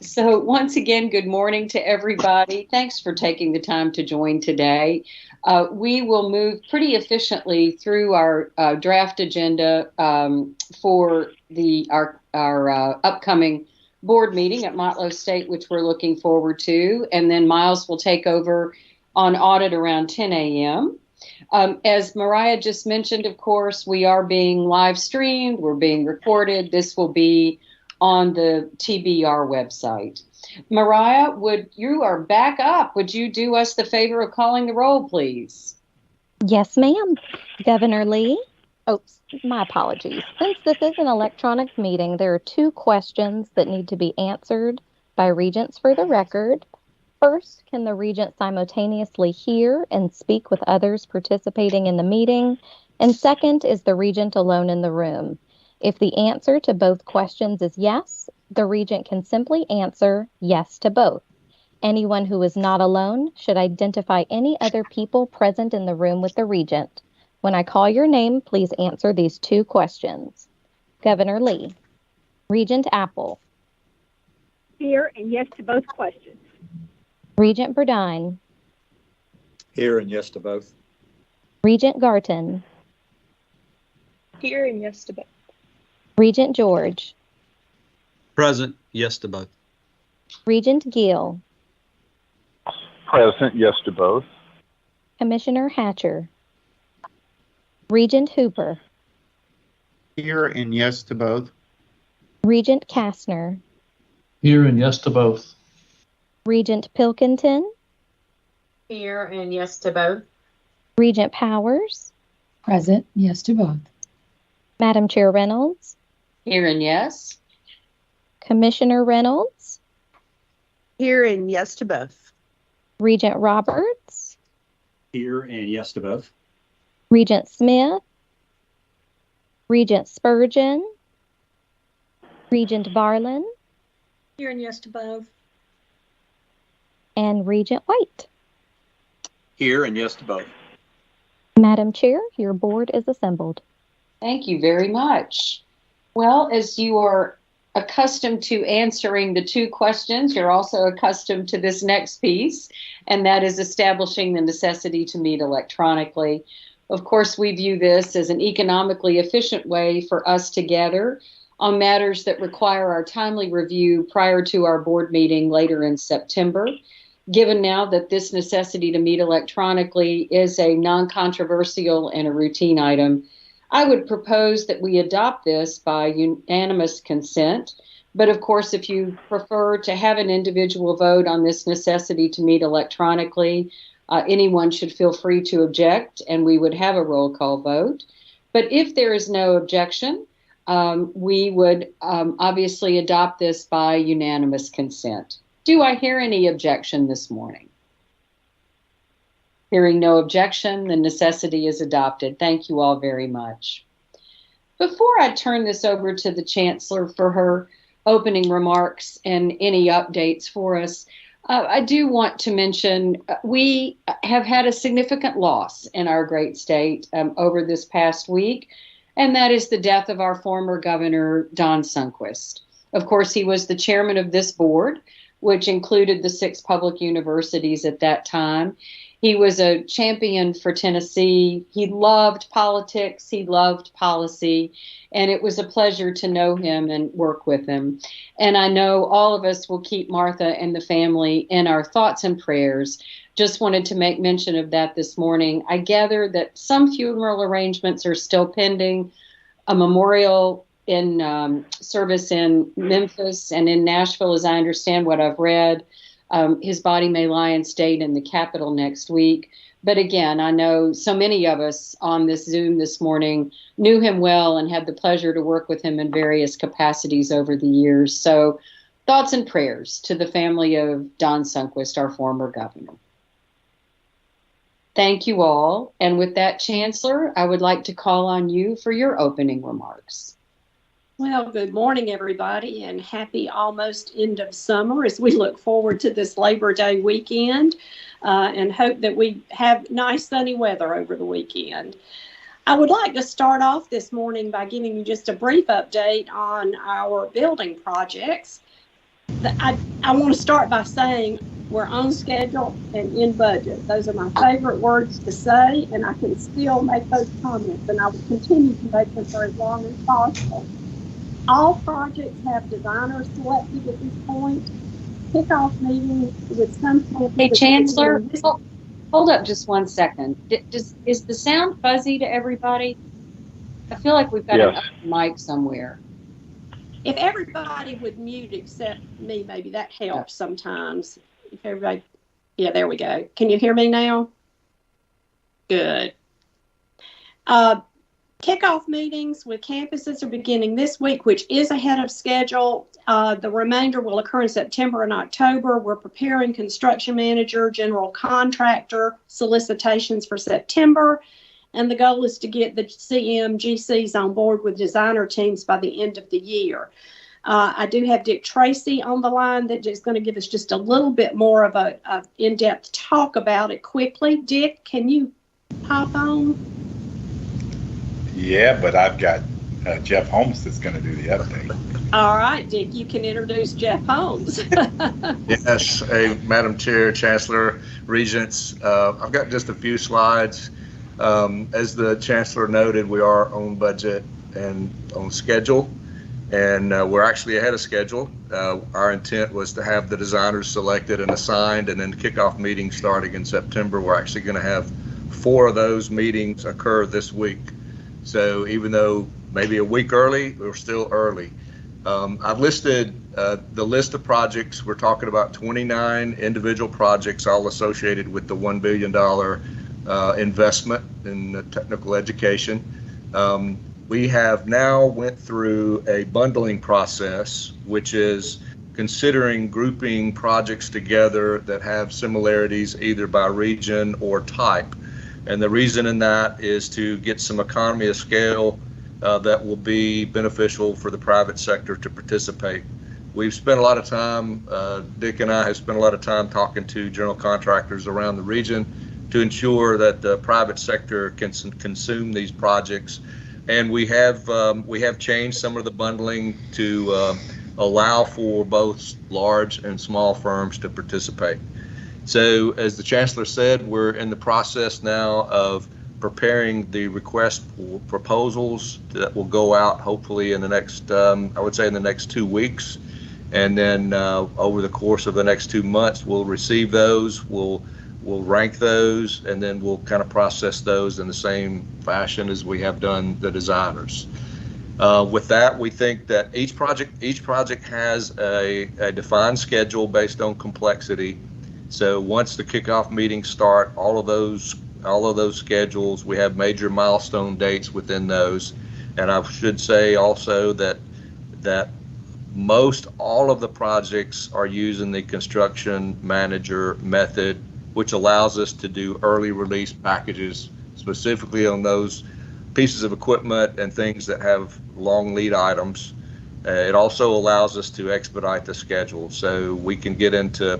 So once again, good morning to everybody. Thanks for taking the time to join today. We will move pretty efficiently through our draft agenda for our upcoming board meeting at Motlow State, which we're looking forward to. And then Miles will take over on audit around 10 a.m. As Mariah just mentioned, of course, we are being live streamed. We're being recorded. This will be on the TBR website. Mariah, you are back up. Would you do us the favor of calling the roll, please? Yes, ma'am. Governor Lee. Oh, my apologies. Since this is an electronic meeting, there are 2 questions that need to be answered by regents for the record. First, can the regent simultaneously hear and speak with others participating in the meeting? And second, is the regent alone in the room? If the answer to both questions is yes, the regent can simply answer yes to both. Anyone who is not alone should identify any other people present in the room with the regent. When I call your name, please answer these 2 questions. Governor Lee. Regent Apple. Here and yes to both questions. Regent Burdine. Here and yes to both. Regent Garton. Here and yes to both. Regent George. Present, yes to both. Regent Gill. Present, yes to both. Commissioner Hatcher. Regent Hooper. Here and yes to both. Regent Kastner. Here and yes to both. Regent Pilkington. Here and yes to both. Regent Powers. Present, yes to both. Madam Chair Reynolds. Here and yes. Commissioner Reynolds. Here and yes to both. Regent Roberts. Here and yes to both. Regent Smith. Regent Spurgeon. Regent Varlin. Here and yes to both. And Regent White. Here and yes to both. Madam Chair, your board is assembled. Thank you very much. Well, as you are accustomed to answering the 2 questions, you're also accustomed to this next piece, and that is establishing the necessity to meet electronically. Of course, we view this as an economically efficient way for us to gather on matters that require our timely review prior to our board meeting later in September. Given now that this necessity to meet electronically is a non-controversial and a routine item, I would propose that we adopt this by unanimous consent. But of course, if you prefer to have an individual vote on this necessity to meet electronically, anyone should feel free to object, and we would have a roll call vote. But if there is no objection, we would obviously adopt this by unanimous consent. Do I hear any objection this morning? Hearing no objection, the necessity is adopted. Thank you all very much. Before I turn this over to the Chancellor for her opening remarks and any updates for us, I do want to mention we have had a significant loss in our great state over this past week, and that is the death of our former governor, Don Sundquist. Of course, he was the chairman of this board, which included the 6 public universities at that time. He was a champion for Tennessee. He loved politics. He loved policy. And it was a pleasure to know him and work with him. And I know all of us will keep Martha and the family in our thoughts and prayers. Just wanted to make mention of that this morning. I gather that some funeral arrangements are still pending. A memorial in service in Memphis and in Nashville, as I understand what I've read. His body may lie in state in the Capitol next week. But again, I know so many of us on this Zoom this morning knew him well and had the pleasure to work with him in various capacities over the years. So thoughts and prayers to the family of Don Sundquist, our former governor. Thank you all. And with that, Chancellor, I would like to call on you for your opening remarks. Well, good morning, everybody, and happy almost end of summer as we look forward to this Labor Day weekend and hope that we have nice sunny weather over the weekend. I would like to start off this morning by giving you just a brief update on our building projects. I want to start by saying we're on schedule and in budget. Those are my favorite words to say, and I can still make those comments, and I will continue to make them for as long as possible. All projects have designers selected at this point. Kickoff meeting with some. Hey, Chancellor, hold up just 1 second. Is the sound fuzzy to everybody? I feel like we've got an mic somewhere. If everybody would mute except me, maybe that helps sometimes. If everybody, yeah, there we go. Can you hear me now? Good. Kickoff meetings with campuses are beginning this week, which is ahead of schedule. The remainder will occur in September and October. We're preparing construction manager, general contractor solicitations for September. And the goal is to get the CMGCs on board with designer teams by the end of the year. I do have Dick Tracy on the line that is going to give us just a little bit more of a in-depth talk about it quickly. Dick, can you hop on? Yeah, but I've got Jeff Holmes that's going to do the update. All right, Dick, you can introduce Jeff Holmes. Yes, Madam Chair, Chancellor, Regents, I've got just a few slides. As the Chancellor noted, we are on budget and on schedule, and we're actually ahead of schedule. Our intent was to have the designers selected and assigned, and then the kickoff meeting starting in September. We're actually going to have 4 of those meetings occur this week. So even though maybe a week early, we're still early. I've listed the list of projects. We're talking about 29 individual projects, all associated with the $1 billion investment in technical education. We have now went through a bundling process, which is considering grouping projects together that have similarities either by region or type. And the reason in that is to get some economy of scale that will be beneficial for the private sector to participate. We've spent a lot of time, Dick and I have spent a lot of time talking to general contractors around the region to ensure that the private sector can consume these projects. And we have changed some of the bundling to allow for both large and small firms to participate. So as the Chancellor said, we're in the process now of preparing the request for proposals that will go out hopefully in the next, I would say in the next 2 weeks. And then over the course of the next 2 months, we'll receive those, we'll rank those, and then we'll kind of process those in the same fashion as we have done the designers. With that, we think that each project has a defined schedule based on complexity. So once the kickoff meetings start, all of those schedules, we have major milestone dates within those. And I should say also that most all of the projects are using the construction manager method, which allows us to do early release packages specifically on those pieces of equipment and things that have long lead items. It also allows us to expedite the schedule, so we can get into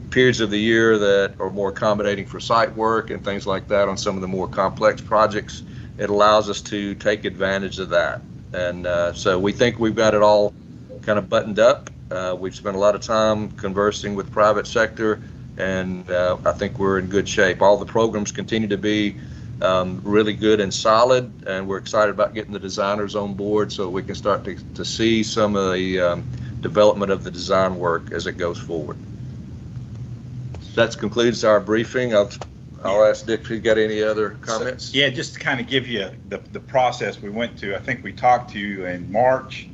periods of the year that are more accommodating for site work and things like that on some of the more complex projects. It allows us to take advantage of that. And so we think we've got it all kind of buttoned up. We've spent a lot of time conversing with the private sector, and I think we're in good shape. All the programs continue to be really good and solid, and we're excited about getting the designers on board so we can start to see some of the development of the design work as it goes forward. That concludes our briefing. I'll ask Dick if he's got any other comments. So, yeah, just to kind of give you the process we went to. I think we talked to you in March.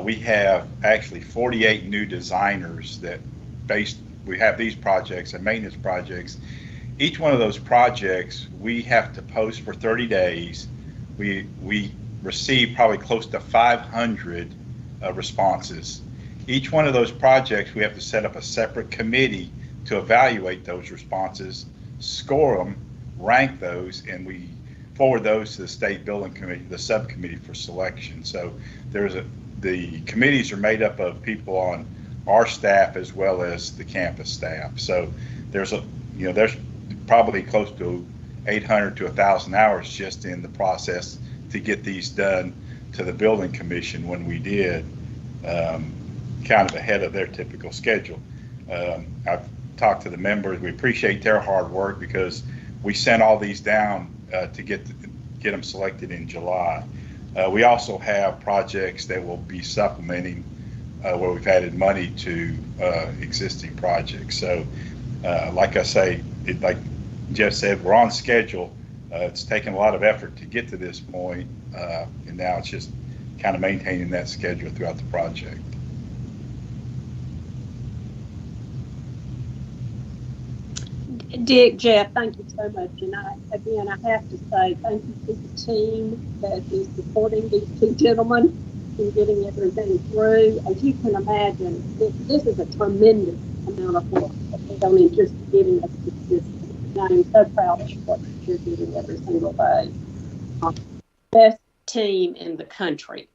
We have actually 48 new designers that we have these projects and maintenance projects. Each one of those projects we have to post for 30 days. We receive probably close to 500 responses. Each one of those projects we have to set up a separate committee to evaluate those responses, score them, rank those, and we forward those to the state building committee, the subcommittee for selection. So the committees are made up of people on our staff as well as the campus staff. So there's probably close to 800 to 1,000 hours just in the process to get these done to the building commission when we did. kind of ahead of their typical schedule. I've talked to the members. We appreciate their hard work because we sent all these down to get them selected in July. We also have projects that will be supplementing where we've added money to existing projects. So like I say, like Jeff said, we're on schedule. It's taken a lot of effort to get to this point, and now it's just kind of maintaining that schedule throughout the project. Dick, Jeff, thank you so much. And I have to say thank you to the team that is supporting these two gentlemen in getting everything through. As you can imagine, this is a tremendous amount of work that they're going in just getting us to this. And I'm so proud of what you're doing every single day. Best team in the country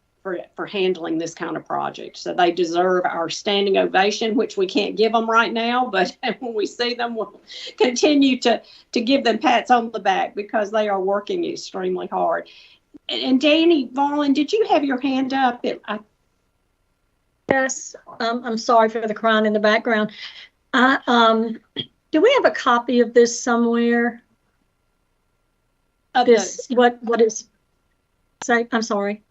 for handling this kind of project. So they deserve our standing ovation, which we can't give them right now, but when we see them, we'll continue to give them pats on the back because they are working extremely hard. And Danny Vaughn, did you have your hand up? Yes, I'm sorry for the crying in the background. Do we have a copy of this somewhere? What is? Say, I'm sorry.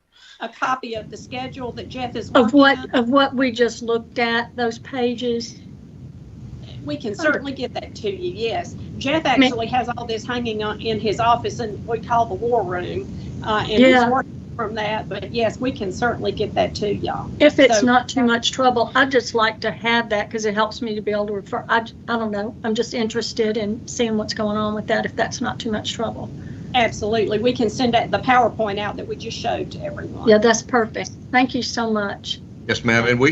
A copy of the schedule that Jeff is working of what we just looked at, those pages. We can certainly get that to you. Yes, Jeff actually has all this hanging on in his office, and we call the war room, and he's working from that. But yes, we can certainly get that to y'all. If it's not too much trouble, I'd just like to have that because it helps me to be able to refer. I don't know. I'm just interested in seeing what's going on with that. If that's not too much trouble. Absolutely. We can send the PowerPoint out that we just showed to everyone. Yeah, that's perfect. Thank you so much. Yes, ma'am. And I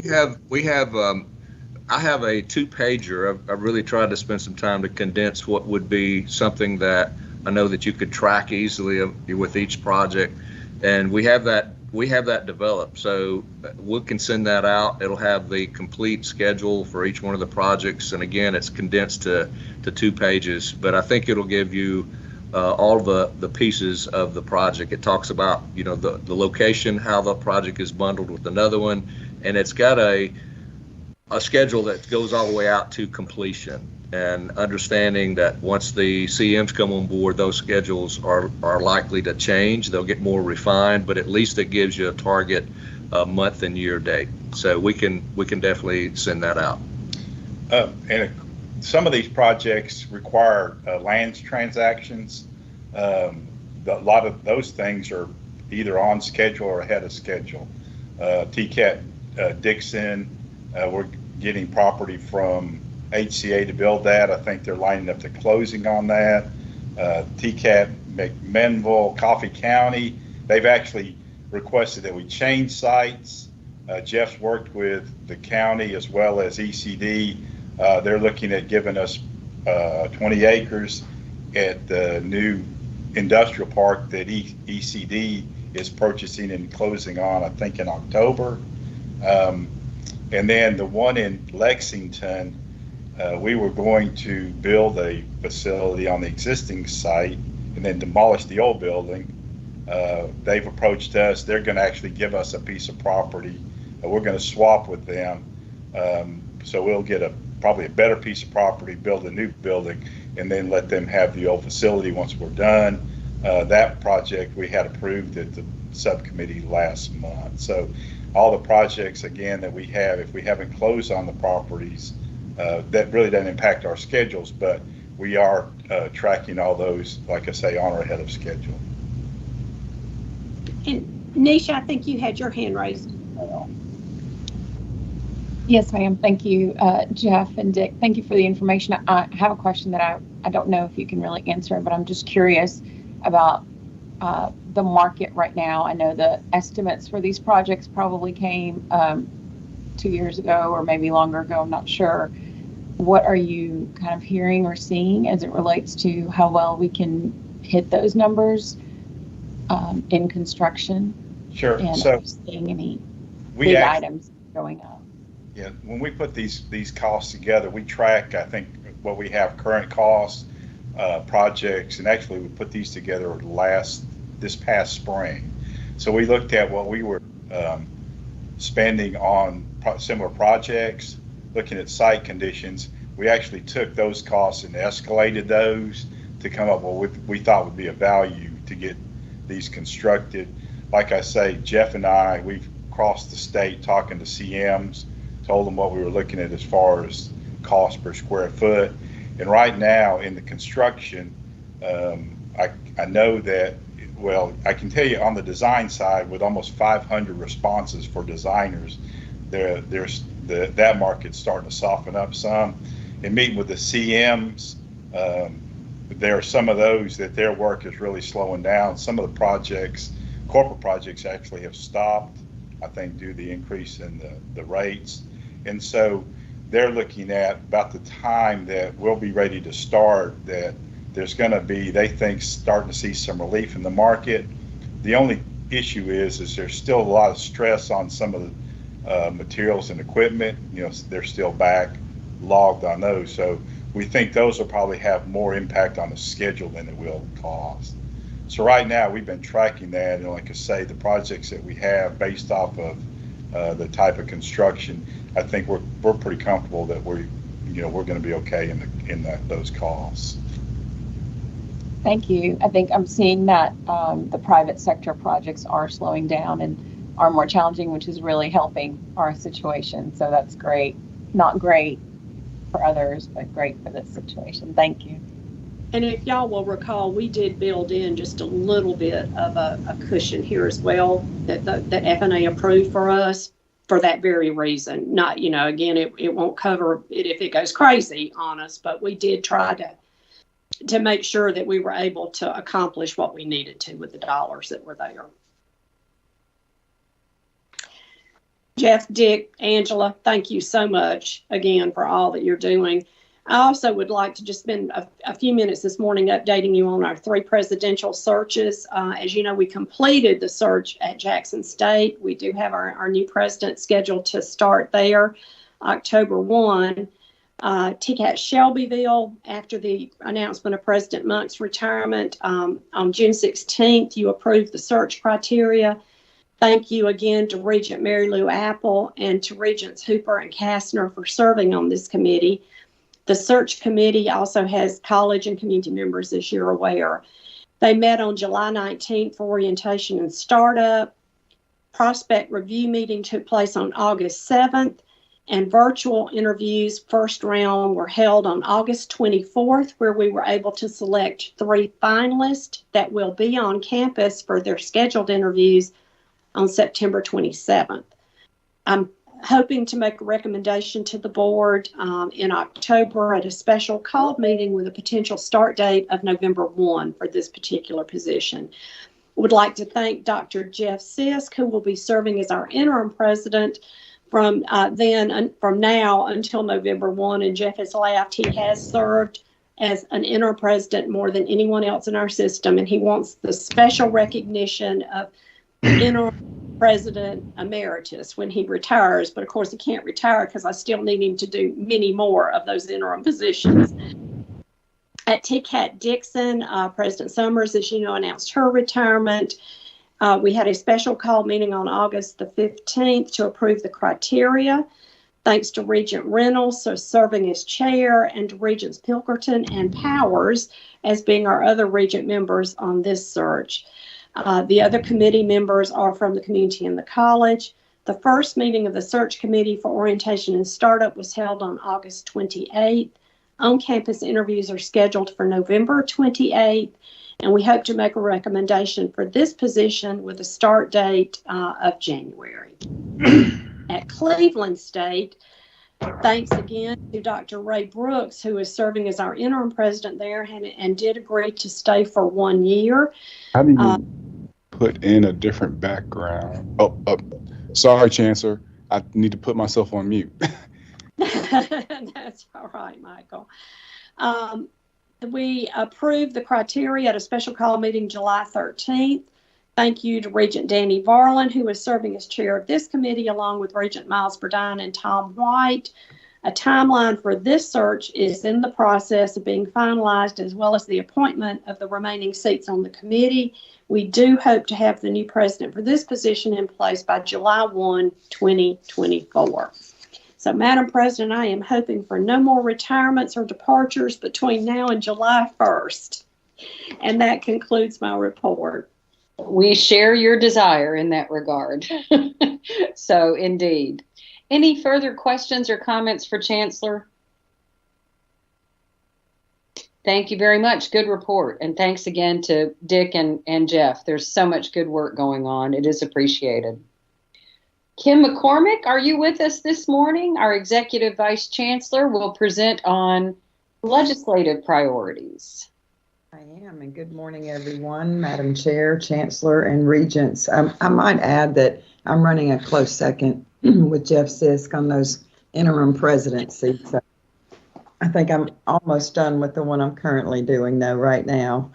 have a 2-pager. I really tried to spend some time to condense what would be something that I know that you could track easily with each project. And we have that developed. So we can send that out. It'll have the complete schedule for each one of the projects. And again, it's condensed to 2 pages, but I think it'll give you all the pieces of the project. It talks about, the location, how the project is bundled with another one, and it's got a schedule that goes all the way out to completion, and understanding that once the CMs come on board, those schedules are likely to change. They'll get more refined, but at least it gives you a target month and year date. So we can definitely send that out. Some of these projects require lands transactions. A lot of those things are either on schedule or ahead of schedule. TCAT Dixon, we're getting property from HCA to build that. I think they're lining up to closing on that. TCAT McMinnville, Coffee County, they've actually requested that we change sites. Jeff's worked with the county as well as ECD. They're looking at giving us 20 acres at the new industrial park that ECD is purchasing and closing on, I think, in October. And then the one in Lexington, we were going to build a facility on the existing site and then demolish the old building. They've approached us. They're going to actually give us a piece of property. We're going to swap with them. So we'll get probably a better piece of property, build a new building, and then let them have the old facility once we're done. That project we had approved at the subcommittee last month. So all the projects, again, that we have, if we haven't closed on the properties, that really doesn't impact our schedules, but we are tracking all those, like I say, on or ahead of schedule. And Nisha, I think you had your hand raised as well. Yes, ma'am. Thank you, Jeff and Dick. Thank you for the information. I have a question that I don't know if you can really answer, but I'm just curious about the market right now. I know the estimates for these projects probably came 2 years ago or maybe longer ago. I'm not sure. What are you kind of hearing or seeing as it relates to how well we can hit those numbers in construction? Sure. And so seeing any big items going up? Yeah, when we put these costs together, we track, I think, what we have current costs, projects, and actually we put these together this past spring. So we looked at what we were spending on similar projects, looking at site conditions. We actually took those costs and escalated those to come up with what we thought would be a value to get these constructed. Like I say, Jeff and I, we've crossed the state talking to CMs, told them what we were looking at as far as cost per square foot. And right now in the construction, I know that, well, I can tell you on the design side, with almost 500 responses for designers, that market's starting to soften up some. And meeting with the CMs, there are some of those that their work is really slowing down. Some of the projects, corporate projects, actually have stopped, I think, due to the increase in the rates. And so they're looking at about the time that we'll be ready to start, that there's going to be, they think, starting to see some relief in the market. The only issue is there's still a lot of stress on some of the materials and equipment. You know, they're still backlogged on those. So we think those will probably have more impact on the schedule than it will cost. So right now we've been tracking that, and like I say, the projects that we have based off of the type of construction, I think we're pretty comfortable that we're going to be okay in those costs. Thank you. I think I'm seeing that the private sector projects are slowing down and are more challenging, which is really helping our situation. So that's great. Not great for others, but great for this situation. Thank you. And if y'all will recall, we did build in just a little bit of a cushion here as well that FNA approved for us for that very reason. Not, again, it won't cover it if it goes crazy on us, but we did try to make sure that we were able to accomplish what we needed to with the dollars that were there. Jeff, Dick, Angela, thank you so much again for all that you're doing. I also would like to just spend a few minutes this morning updating you on our 3 presidential searches. As you know, we completed the search at Jackson State. We do have our new president scheduled to start there October 1. TCAT Shelbyville, after the announcement of President Monk's retirement on June 16th, you approved the search criteria. Thank you again to Regent Mary Lou Apple and to Regents Hooper and Kastner for serving on this committee. The search committee also has college and community members, as you're aware. They met on July 19th for orientation and startup. Prospect review meeting took place on August 7th, and virtual interviews, first round, were held on August 24th, where we were able to select 3 finalists that will be on campus for their scheduled interviews on September 27th. I'm hoping to make a recommendation to the board in October at a special called meeting with a potential start date of November 1 for this particular position. Would like to thank Dr. Jeff Sisk, who will be serving as our interim president from now until November 1. And Jeff has laughed. He has served as an interim president more than anyone else in our system, and he wants the special recognition of interim president emeritus when he retires. But of course he can't retire because I still need him to do many more of those interim positions. At TCAT Dixon, President Summers, as you know, announced her retirement. We had a special call meeting on August the 15th to approve the criteria. Thanks to Regent Reynolds for serving as chair, and to Regents Pilkerton and Powers as being our other regent members on this search. The other committee members are from the community and the college. The first meeting of the search committee for orientation and startup was held on August 28th. On-campus interviews are scheduled for November 28th, and we hope to make a recommendation for this position with a start date of January. At Cleveland State, thanks again to Dr. Ray Brooks, who is serving as our interim president there and did agree to stay for 1 year. How do you put in a different background? Sorry, Chancellor. I need to put myself on mute. That's all right, Michael. We approved the criteria at a special call meeting July 13th. Thank you to Regent Danny Varlin, who is serving as chair of this committee, along with Regent Miles Burdine and Tom White. A timeline for this search is in the process of being finalized, as well as the appointment of the remaining seats on the committee. We do hope to have the new president for this position in place by July 1, 2024. So, Madam President, I am hoping for no more retirements or departures between now and July 1st. And that concludes my report. We share your desire in that regard. So, indeed. Any further questions or comments for Chancellor? Thank you very much. Good report. And thanks again to Dick and Jeff. There's so much good work going on. It is appreciated. Kim McCormick, are you with us this morning? Our Executive Vice Chancellor will present on legislative priorities. I am, and good morning, everyone, Madam Chair, Chancellor, and Regents. I might add that I'm running a close second with Jeff Sisk on those interim presidencies. So I think I'm almost done with the one I'm currently doing, though, right now.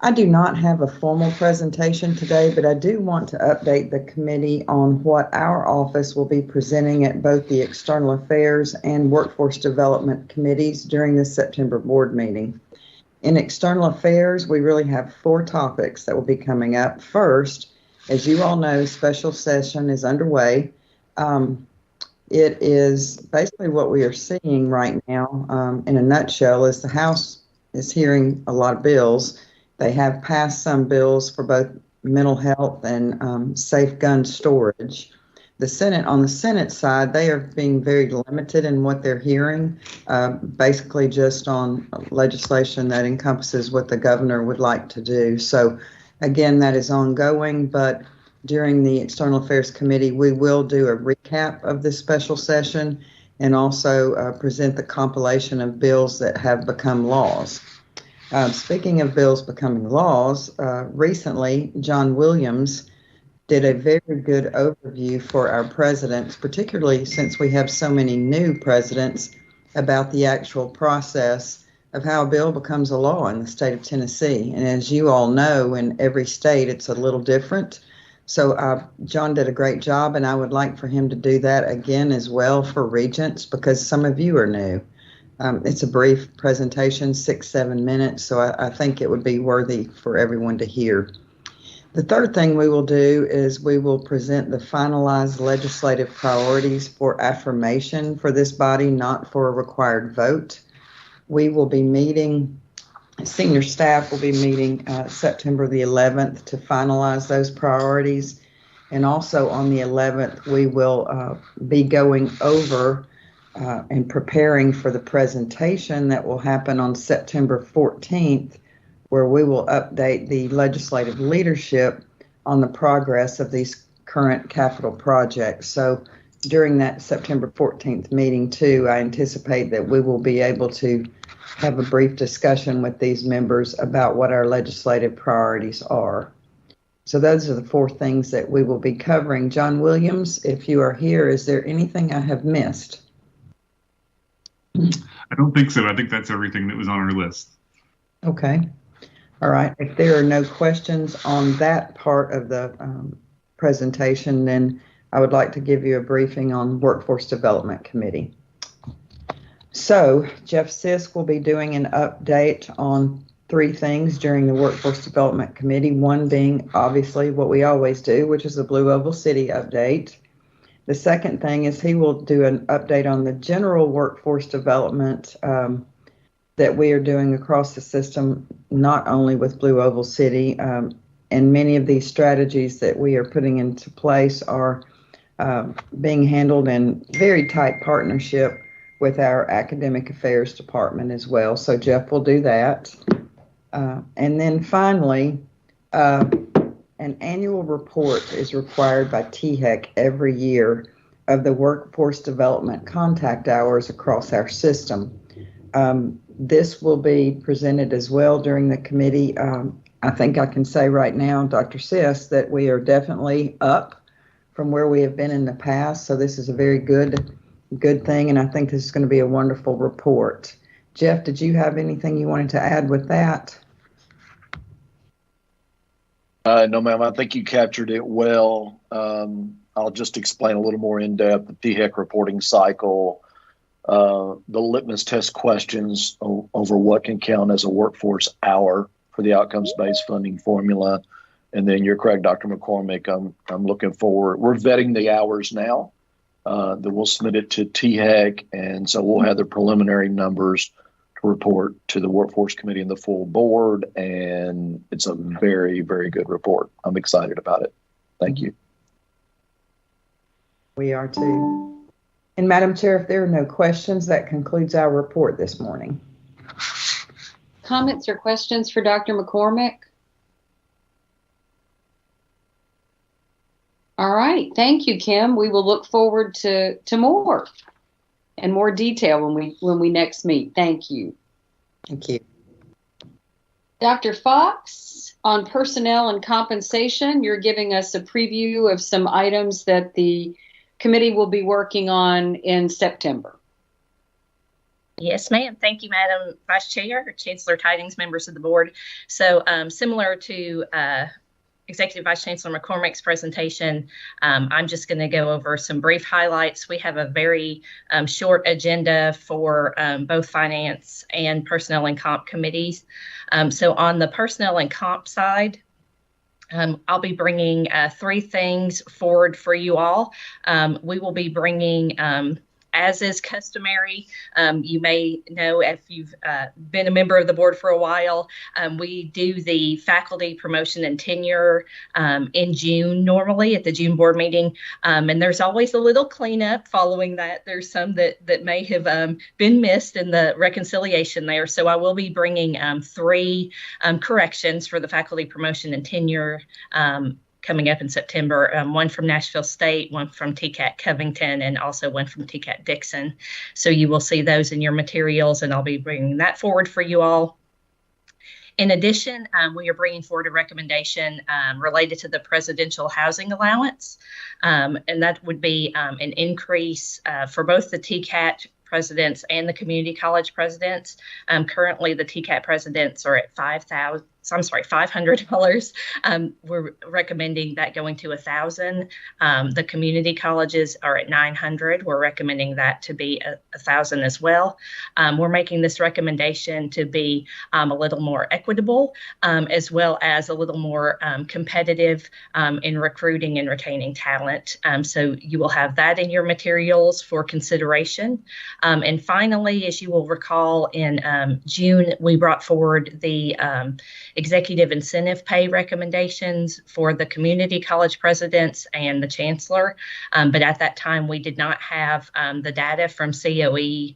I do not have a formal presentation today, but I do want to update the committee on what our office will be presenting at both the External Affairs and Workforce Development committees during this September board meeting. In External Affairs, we really have 4 topics that will be coming up. First, as you all know, special session is underway. It is basically what we are seeing right now, in a nutshell, is the House is hearing a lot of bills. They have passed some bills for both mental health and safe gun storage. The Senate, on the Senate side, they are being very limited in what they're hearing, basically just on legislation that encompasses what the governor would like to do. So again, that is ongoing, but during the External Affairs Committee, we will do a recap of this special session and also present the compilation of bills that have become laws. Speaking of bills becoming laws, recently John Williams did a very good overview for our presidents, particularly since we have so many new presidents, about the actual process of how a bill becomes a law in the state of Tennessee. And as you all know, in every state, it's a little different. So John did a great job, and I would like for him to do that again as well for Regents, because some of you are new. It's a brief presentation, 6-7 minutes, so I think it would be worthy for everyone to hear. The third thing we will do is we will present the finalized legislative priorities for affirmation for this body, not for a required vote. We will be meeting, senior staff will be meeting September the 11th to finalize those priorities. And also on the 11th, we will be going over and preparing for the presentation that will happen on September 14th, where we will update the legislative leadership on the progress of these current capital projects. So during that September 14th meeting, too, I anticipate that we will be able to have a brief discussion with these members about what our legislative priorities are. So those are the 4 things that we will be covering. John Williams, if you are here, is there anything I have missed? I don't think so. I think that's everything that was on our list. Okay. All right. If there are no questions on that part of the presentation, then I would like to give you a briefing on Workforce Development Committee. So Jeff Sisk will be doing an update on 3 things during the Workforce Development Committee, one being obviously what we always do, which is the Blue Oval City update. The second thing is he will do an update on the general workforce development that we are doing across the system, not only with Blue Oval City, and many of these strategies that we are putting into place are being handled in very tight partnership with our Academic Affairs Department as well. So Jeff will do that. And then finally, an annual report is required by THEC every year of the workforce development contact hours across our system. This will be presented as well during the committee. I think I can say right now, Dr. Sisk, that we are definitely up from where we have been in the past. So this is a very good thing, and I think this is going to be a wonderful report. Jeff, did you have anything you wanted to add with that? No, ma'am. I think you captured it well. I'll just explain a little more in depth the THEC reporting cycle, the litmus test questions over what can count as a workforce hour for the outcomes-based funding formula. And then you're correct, Dr. McCormick. I'm looking forward. We're vetting the hours now. Then we'll submit it to THEC, and so we'll have the preliminary numbers to report to the Workforce Committee and the full board. And it's a very, very good report. I'm excited about it. Thank you. We are too. And Madam Chair, if there are no questions, that concludes our report this morning. Comments or questions for Dr. McCormick? All right. Thank you, Kim. We will look forward to more and more detail when we next meet. Thank you. Thank you. Dr. Fox, on personnel and compensation, you're giving us a preview of some items that the committee will be working on in September. Yes, ma'am. Thank you, Madam Vice Chair, Chancellor Tidings, members of the board. So similar to Executive Vice Chancellor McCormick's presentation, I'm just going to go over some brief highlights. We have a very short agenda for both finance and personnel and comp committees. So on the personnel and comp side, I'll be bringing 3 things forward for you all. We will be bringing, as is customary, you may know if you've been a member of the board for a while, we do the faculty promotion and tenure in June normally at the June board meeting. And there's always a little cleanup following that. There's some that may have been missed in the reconciliation there. So I will be bringing 3 corrections for the faculty promotion and tenure coming up in September, one from Nashville State, one from TCAT Covington, and also one from TCAT Dixon. So you will see those in your materials, and I'll be bringing that forward for you all. In addition, we are bringing forward a recommendation related to the presidential housing allowance, and that would be an increase for both the TCAT presidents and the community college presidents. Currently, the TCAT presidents are at $500. We're recommending that going to $1,000. The community colleges are at $900. We're recommending that to be $1,000 as well. We're making this recommendation to be a little more equitable, as well as a little more competitive in recruiting and retaining talent. So you will have that in your materials for consideration. And finally, as you will recall, in June, we brought forward the executive incentive pay recommendations for the community college presidents and the chancellor. But at that time, we did not have the data from COE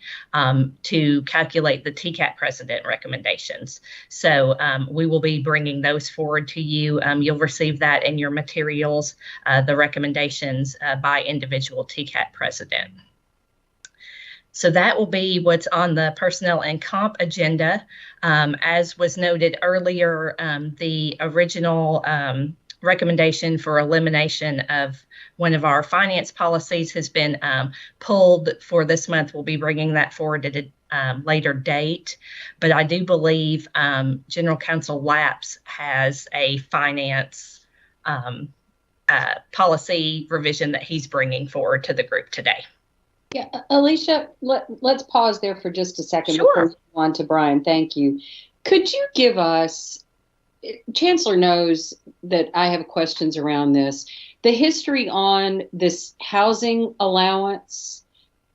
to calculate the TCAT president recommendations. So we will be bringing those forward to you. You'll receive that in your materials, the recommendations by individual TCAT president. So that will be what's on the personnel and comp agenda. As was noted earlier, the original recommendation for elimination of one of our finance policies has been pulled for this month. We'll be bringing that forward at a later date. But I do believe General Counsel Lapps has a finance policy revision that he's bringing forward to the group today. Yeah, Alicia, let's pause there for just a second. Sure. Before we go on to Brian. Thank you. Could you give us, Chancellor knows that I have questions around this, the history on this housing allowance?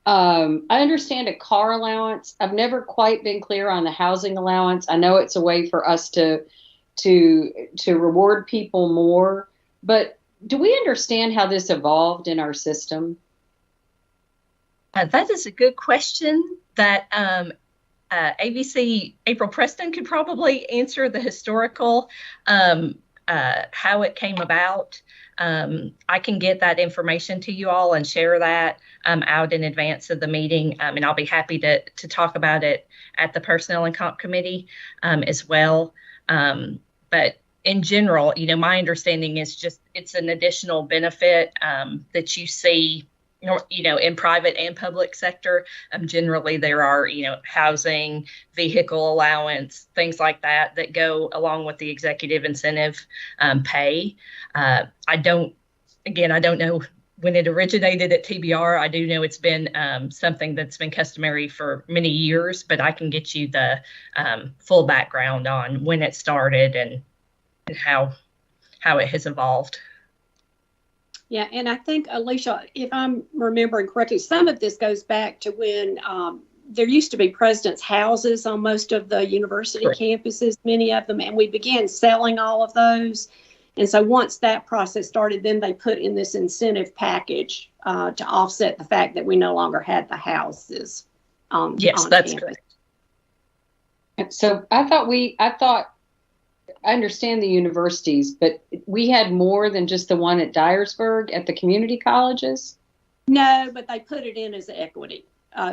I understand a car allowance. I've never quite been clear on the housing allowance. I know it's a way for us to reward people more, but do we understand how this evolved in our system? That is a good question that ABC April Preston could probably answer the historical, how it came about. I can get that information to you all and share that out in advance of the meeting, and I'll be happy to talk about it at the Personnel and Comp Committee as well. But in general, my understanding is just it's an additional benefit that you see in private and public sector. Generally, there are, housing, vehicle allowance, things like that go along with the executive incentive pay. I don't know when it originated at TBR, I do know it's been something that's been customary for many years, but I can get you the full background on when it started and how it has evolved. Yeah, and I think, Alicia, if I'm remembering correctly, some of this goes back to when there used to be presidents' houses on most of the university campuses, many of them, and we began selling all of those. And so once that process started, then they put in this incentive package to offset the fact that we no longer had the houses. Yes, on that's campus. correct. So I understand the universities, but we had more than just the one at Dyersburg at the community colleges? No, but they put it in as equity.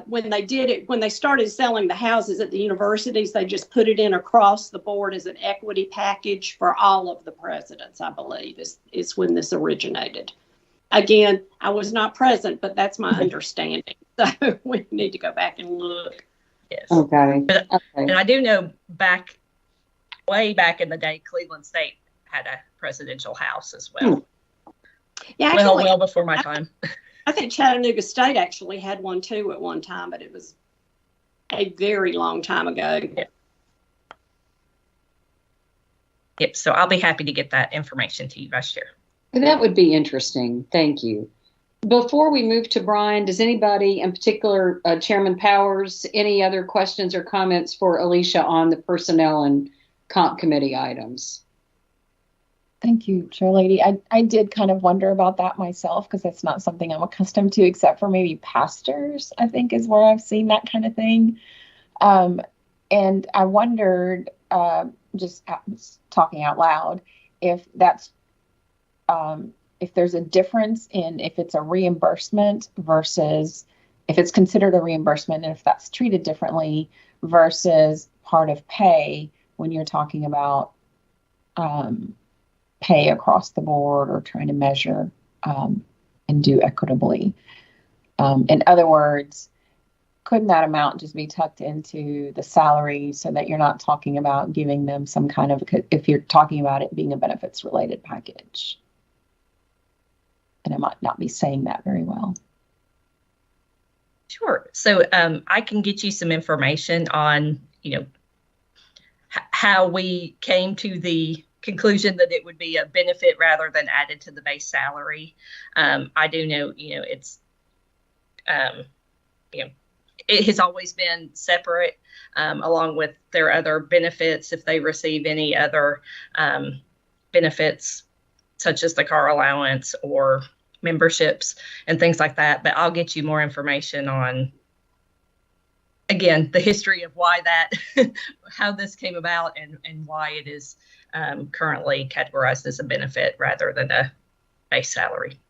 When they started selling the houses at the universities, they just put it in across the board as an equity package for all of the presidents, I believe, is when this originated. Again, I was not present, but that's my understanding. So we need to go back and look. Yes. Okay. And I do know way back in the day, Cleveland State had a presidential house as well. Yeah, actually, well before my time. I think Chattanooga State actually had one too at one time, but it was a very long time ago. Yep. So I'll be happy to get that information to you, Vice Chair. That would be interesting. Thank you. Before we move to Brian, does anybody, in particular Chairman Powers, any other questions or comments for Alicia on the personnel and comp committee items? Thank you, Chair Lady. I did kind of wonder about that myself because that's not something I'm accustomed to, except for maybe pastors, I think is where I've seen that kind of thing. And I wondered, just talking out loud, if that's if there's a difference in if it's a reimbursement versus if it's considered a reimbursement and if that's treated differently versus part of pay when you're talking about pay across the board or trying to measure and do equitably. In other words, couldn't that amount just be tucked into the salary so that you're not talking about giving them some kind of, if you're talking about it being a benefits related package? And I might not be saying that very well. Sure. So I can get you some information on, how we came to the conclusion that it would be a benefit rather than added to the base salary. I do know, it's, it has always been separate, along with their other benefits if they receive any other benefits, such as the car allowance or memberships and things like that. But I'll get you more information on, again, the history of why that, how this came about and why it is currently categorized as a benefit rather than a base salary.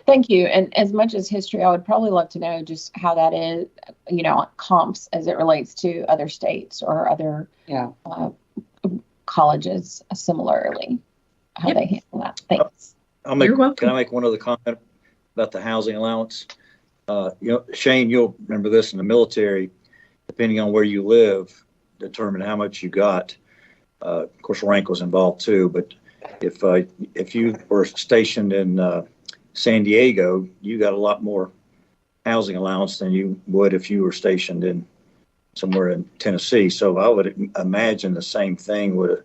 Thank you. And as much as history, I would probably love to know just how that is, comps as it relates to other states or other colleges similarly, how they handle that. Thanks. Can I make one other comment about the housing allowance? Shane, you'll remember this in the military, depending on where you live, determine how much you got. Of course, rank was involved too, but if you were stationed in San Diego, you got a lot more housing allowance than you would if you were stationed in somewhere in Tennessee. So I would imagine the same thing would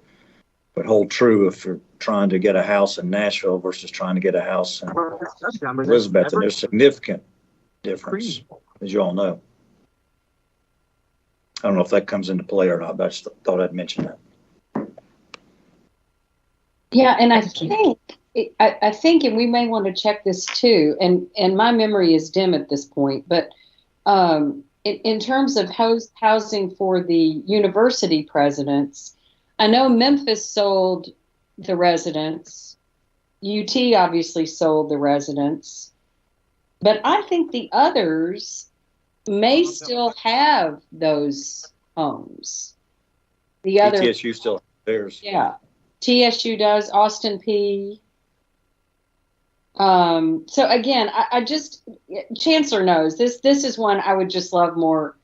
hold true if you're trying to get a house in Nashville versus trying to get a house in Elizabeth. And there's significant difference, as you all know. I don't know if that comes into play or not, but I just thought I'd mention that. Yeah, and I think, and we may want to check this too, and my memory is dim at this point, but in terms of housing for the university presidents, I know Memphis sold the residence, UT obviously sold the residence, but I think the others may still have those homes. The other TSU still has theirs. Yeah. TSU does, Austin P. So again, I just, Chancellor knows this is one I would just love more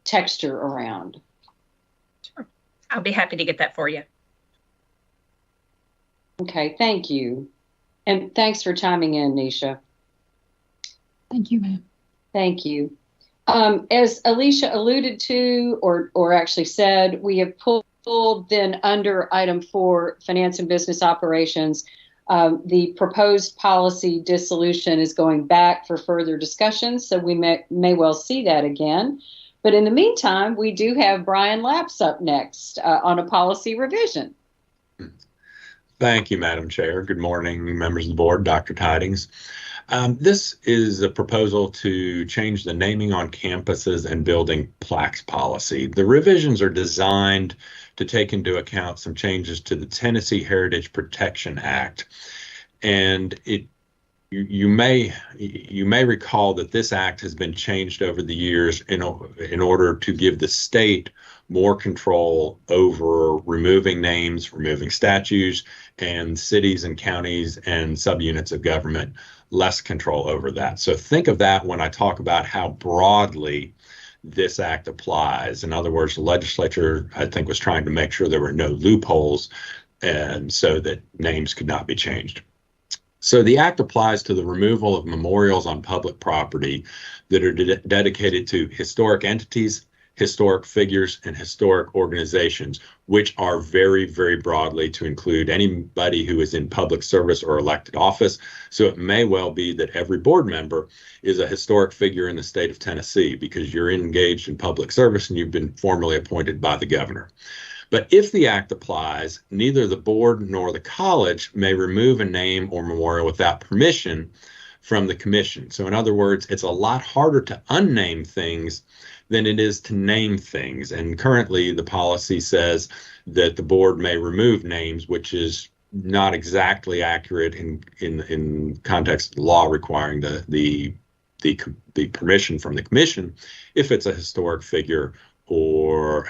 texture around. Sure. I'll be happy to get that for you. Okay, thank you. And thanks for chiming in, Nisha. Thank you, ma'am. Thank you. As Alicia alluded to, or actually said, we have pulled then under item 4, finance and business operations. The proposed policy dissolution is going back for further discussion, so we may well see that again. But in the meantime, we do have Brian Lapps up next on a policy revision. Thank you, Madam Chair. Good morning, members of the board, Dr. Tidings. This is a proposal to change the naming on campuses and building plaques policy. The revisions are designed to take into account some changes to the Tennessee Heritage Protection Act. And you may recall that this act has been changed over the years in order to give the state more control over removing names, removing statues, and cities and counties and subunits of government less control over that. So think of that when I talk about how broadly this act applies. In other words, the legislature, I think, was trying to make sure there were no loopholes and so that names could not be changed. So the act applies to the removal of memorials on public property that are dedicated to historic entities, historic figures, and historic organizations, which are very, very broadly to include anybody who is in public service or elected office. So it may well be that every board member is a historic figure in the state of Tennessee because you're engaged in public service and you've been formally appointed by the governor. But if the act applies, neither the board nor the college may remove a name or memorial without permission from the commission. So in other words, it's a lot harder to unname things than it is to name things. And currently the policy says that the board may remove names, which is not exactly accurate in context of the law requiring the permission from the commission if it's a historic figure or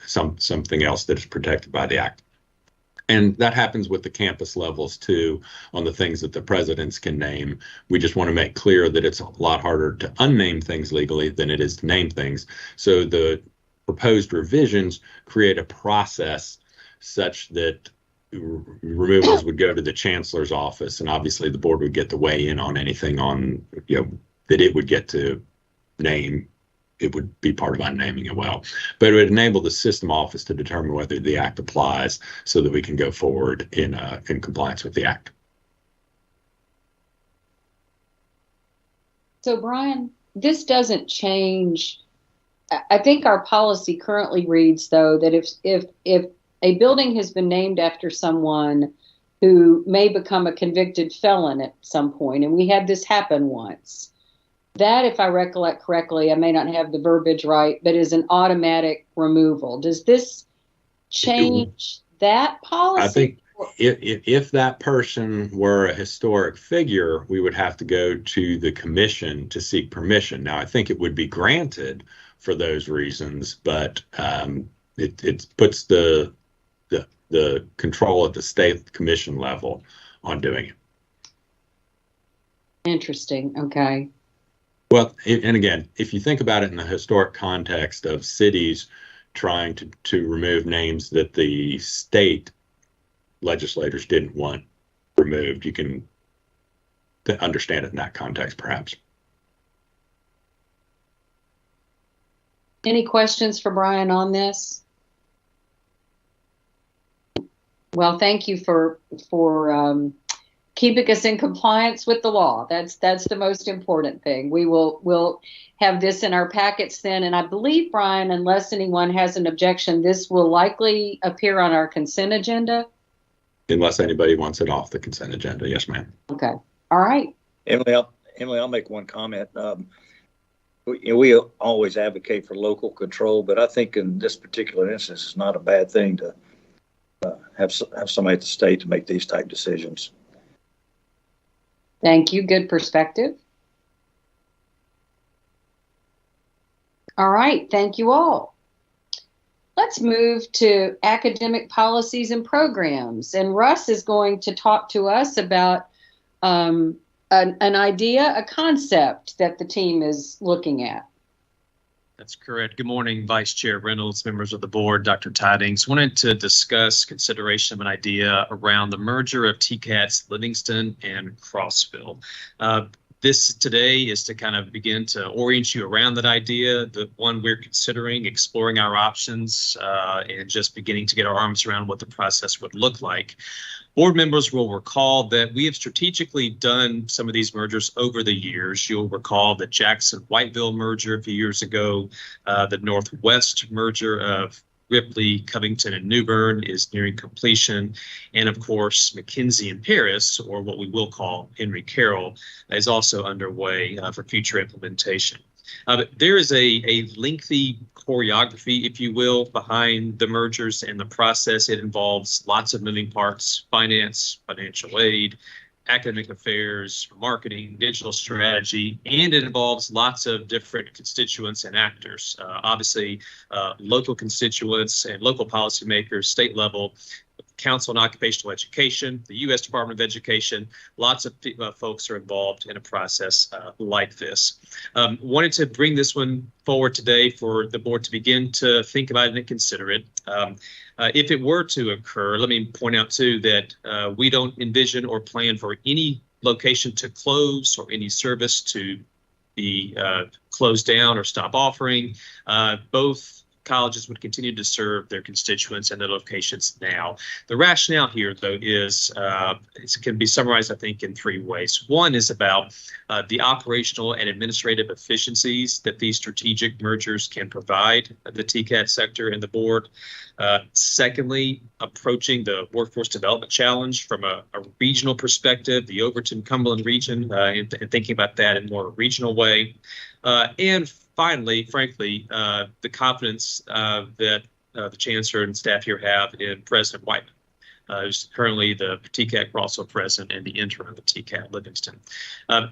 something else that is protected by the act. And that happens with the campus levels too, on the things that the presidents can name. We just want to make clear that it's a lot harder to unname things legally than it is to name things. So the proposed revisions create a process such that removals would go to the chancellor's office, and obviously the board would get to weigh in on anything on, that it would get to name. It would be part of unnaming it well, but it would enable the system office to determine whether the act applies so that we can go forward in compliance with the act. So Brian, this doesn't change. I think our policy currently reads, though, that if a building has been named after someone who may become a convicted felon at some point, and we had this happen once, that, if I recollect correctly, I may not have the verbiage right, but is an automatic removal. Does this change that policy? I think if that person were a historic figure, we would have to go to the commission to seek permission. Now, I think it would be granted for those reasons, but it puts the control at the state commission level on doing it. Interesting. Okay. Well, and again, if you think about it in the historic context of cities trying to remove names that the state legislators didn't want removed, you can understand it in that context, perhaps. Any questions for Brian on this? Well, thank you for keeping us in compliance with the law. That's the most important thing. We'll have this in our packets then, and I believe, Brian, unless anyone has an objection, this will likely appear on our consent agenda. Unless anybody wants it off the consent agenda, yes, ma'am. Okay. All right. Emily, I'll make one comment. We always advocate for local control, but I think in this particular instance, it's not a bad thing to have somebody at the state to make these type decisions. Thank you. Good perspective. All right. Thank you all. Let's move to academic policies and programs. And Russ is going to talk to us about an idea, a concept that the team is looking at. That's correct. Good morning, Vice Chair Reynolds, members of the board, Dr. Tidings. Wanted to discuss consideration of an idea around the merger of TCATS Livingston and Crossville. This today is to kind of begin to orient you around that idea, the one we're considering, exploring our options, and just beginning to get our arms around what the process would look like. Board members will recall that we have strategically done some of these mergers over the years. You'll recall the Jackson-Whiteville merger a few years ago, the Northwest merger of Ripley, Covington, and New Bern is nearing completion. And of course, McKinsey and Paris, or what we will call Henry Carroll, is also underway for future implementation. But there is a lengthy choreography, if you will, behind the mergers and the process. It involves lots of moving parts: finance, financial aid, academic affairs, marketing, digital strategy, and it involves lots of different constituents and actors. Obviously, local constituents and local policymakers, state level, Council on Occupational Education, the U.S. Department of Education, lots of folks are involved in a process like this. Wanted to bring this one forward today for the board to begin to think about it and consider it. If it were to occur, let me point out too that we don't envision or plan for any location to close or any service to be closed down or stop offering. Both colleges would continue to serve their constituents and their locations now. The rationale here, though, is it can be summarized, I think, in three ways. One is about the operational and administrative efficiencies that these strategic mergers can provide the TCAT sector and the board. Secondly, approaching the workforce development challenge from a regional perspective, the Overton-Cumberland region, and thinking about that in a more regional way. And finally, frankly, the confidence that the Chancellor and staff here have in President Whiteman, who's currently the TCAT also president and the interim of the TCAT Livingston.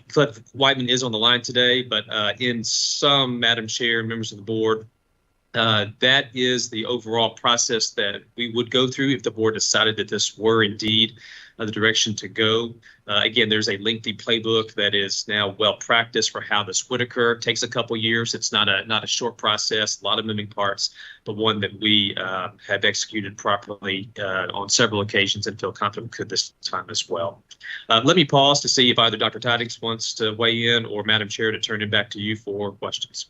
Cliff Whiteman is on the line today, but in sum, Madam Chair, members of the board, that is the overall process that we would go through if the board decided that this were indeed the direction to go. Again, there's a lengthy playbook that is now well practiced for how this would occur. It takes a couple years. It's not a short process, a lot of moving parts, but one that we have executed properly on several occasions and feel confident we could this time as well. Let me pause to see if either Dr. Tidings wants to weigh in or Madam Chair to turn it back to you for questions.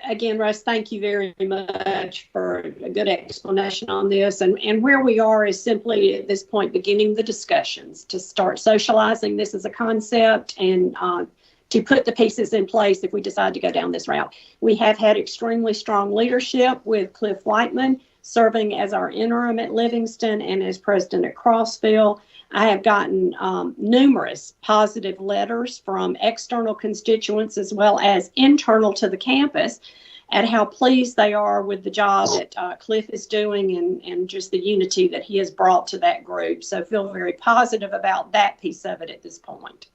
Again, Russ, thank you very much for a good explanation on this. And where we are is simply at this point beginning the discussions to start socializing this as a concept and to put the pieces in place if we decide to go down this route. We have had extremely strong leadership with Cliff Whiteman serving as our interim at Livingston and as president at Crossville. I have gotten numerous positive letters from external constituents as well as internal to the campus at how pleased they are with the job that Cliff is doing and just the unity that he has brought to that group. So feel very positive about that piece of it at this point.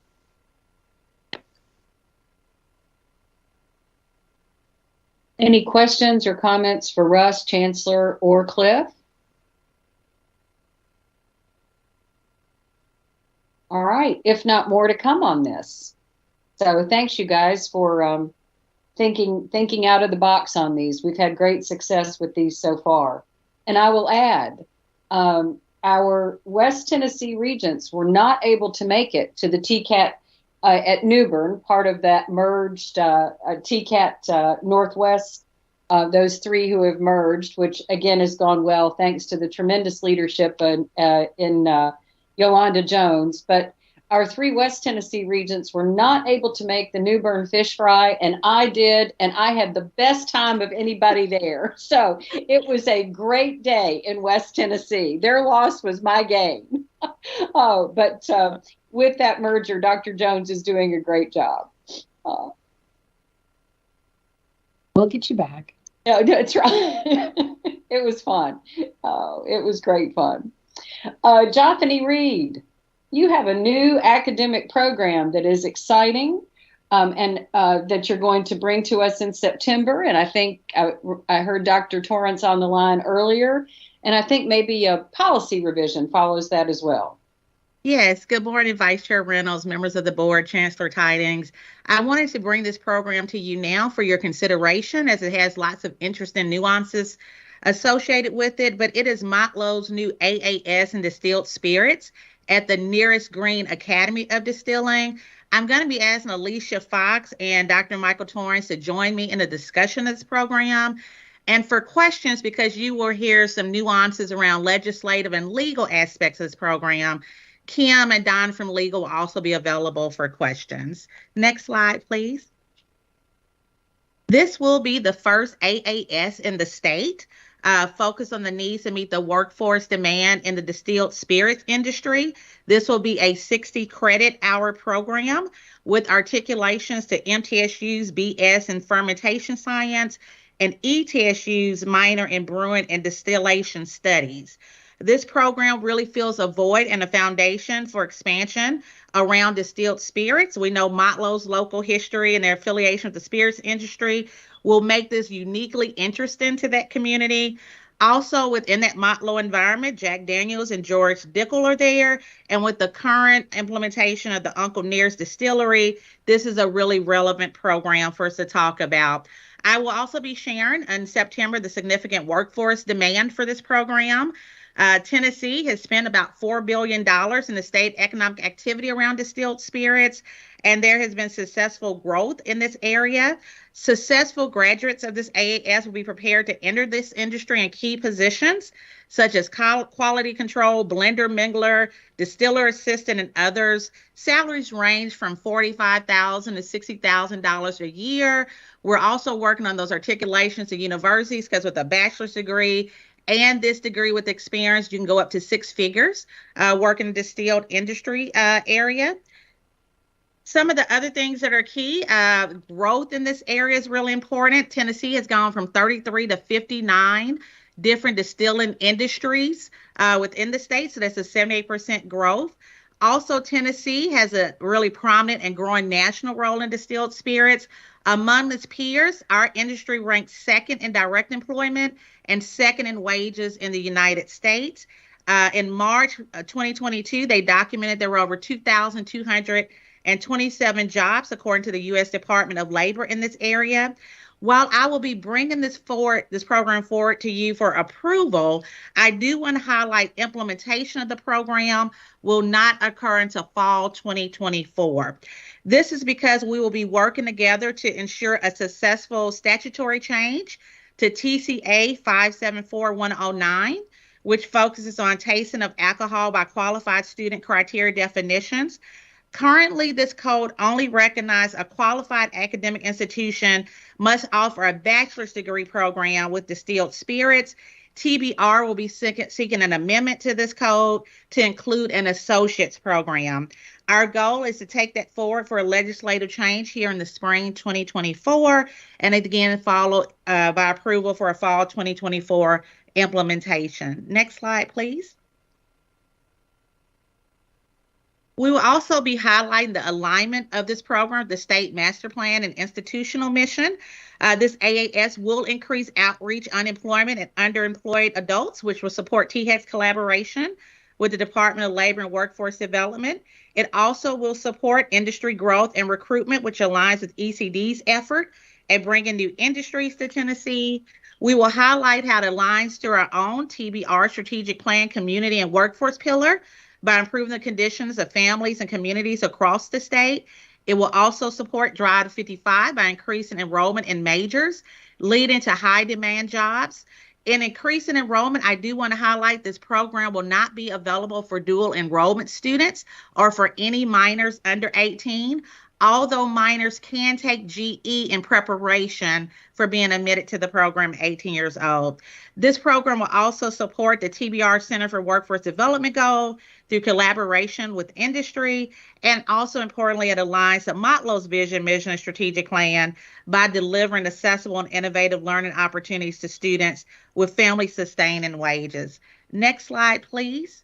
Any questions or comments for Russ, Chancellor, or Cliff? All right, if not more to come on this. So thanks you guys for thinking out of the box on these. We've had great success with these so far. And I will add, our West Tennessee regents were not able to make it to the TCAT at New Bern, part of that merged TCAT Northwest, those three who have merged, which again has gone well thanks to the tremendous leadership in Yolanda Jones. But our three West Tennessee regents were not able to make the New Bern fish fry, and I did, and I had the best time of anybody there. So it was a great day in West Tennessee. Their loss was my gain. But with that merger, Dr. Jones is doing a great job. We'll get you back. No, that's right. It was fun. It was great fun. Jothany Reed, you have a new academic program that is exciting and that you're going to bring to us in September. And I think I heard Dr. Torrance on the line earlier, and I think maybe a policy revision follows that as well. Yes, good morning, Vice Chair Reynolds, members of the board, Chancellor Tidings. I wanted to bring this program to you now for your consideration as it has lots of interesting nuances associated with it, but it is Motlow's new AAS in distilled spirits at the Nearest Green Academy of Distilling. I'm going to be asking Alicia Fox and Dr. Michael Torrance to join me in a discussion of this program. And for questions, because you will hear some nuances around legislative and legal aspects of this program, Kim and Don from legal will also be available for questions. Next slide, please. This will be the first AAS in the state, focused on the needs to meet the workforce demand in the distilled spirits industry. This will be a 60 credit hour program with articulations to MTSU's BS in fermentation science and ETSU's minor in brewing and distillation studies. This program really fills a void and a foundation for expansion around distilled spirits. We know Motlow's local history and their affiliation with the spirits industry will make this uniquely interesting to that community. Also within that Motlow environment, Jack Daniels and George Dickel are there. And with the current implementation of the Uncle Near's distillery, this is a really relevant program for us to talk about. I will also be sharing in September the significant workforce demand for this program. Tennessee has spent about $4 billion in the state economic activity around distilled spirits, and there has been successful growth in this area. Successful graduates of this AAS will be prepared to enter this industry in key positions, such as quality control, blender, mingler, distiller assistant, and others. Salaries range from $45,000 to $60,000 a year. We're also working on those articulations to universities, because with a bachelor's degree and this degree with experience, you can go up to 6 figures working in the distilled industry area. Some of the other things that are key, growth in this area is really important. Tennessee has gone from 33 to 59 different distilling industries within the state, so that's a 78% growth. Also, Tennessee has a really prominent and growing national role in distilled spirits. Among its peers, our industry ranks second in direct employment and second in wages in the United States. In March 2022, they documented there were over 2,227 jobs, according to the U.S. Department of Labor in this area. While I will be bringing this program forward to you for approval, I do want to highlight implementation of the program will not occur until fall 2024. This is because we will be working together to ensure a successful statutory change to TCA 574109, which focuses on tasting of alcohol by qualified student criteria definitions. Currently, this code only recognizes a qualified academic institution must offer a bachelor's degree program with distilled spirits. TBR will be seeking an amendment to this code to include an associate's program. Our goal is to take that forward for a legislative change here in the spring 2024, and again, followed by approval for a fall 2024 implementation. Next slide, please. We will also be highlighting the alignment of this program, the state master plan and institutional mission. This AAS will increase outreach, unemployment, and underemployed adults, which will support THEC's collaboration with the Department of Labor and Workforce Development. It also will support industry growth and recruitment, which aligns with ECD's effort at bringing new industries to Tennessee. We will highlight how it aligns to our own TBR strategic plan, community, and workforce pillar by improving the conditions of families and communities across the state. It will also support Drive to 55 by increasing enrollment in majors, leading to high demand jobs. In increasing enrollment, I do want to highlight this program will not be available for dual enrollment students or for any minors under 18, although minors can take GE in preparation for being admitted to the program at 18 years old. This program will also support the TBR Center for Workforce Development goal through collaboration with industry, and also importantly, it aligns to Motlow's vision, mission, and strategic plan by delivering accessible and innovative learning opportunities to students with family-sustaining wages. Next slide, please.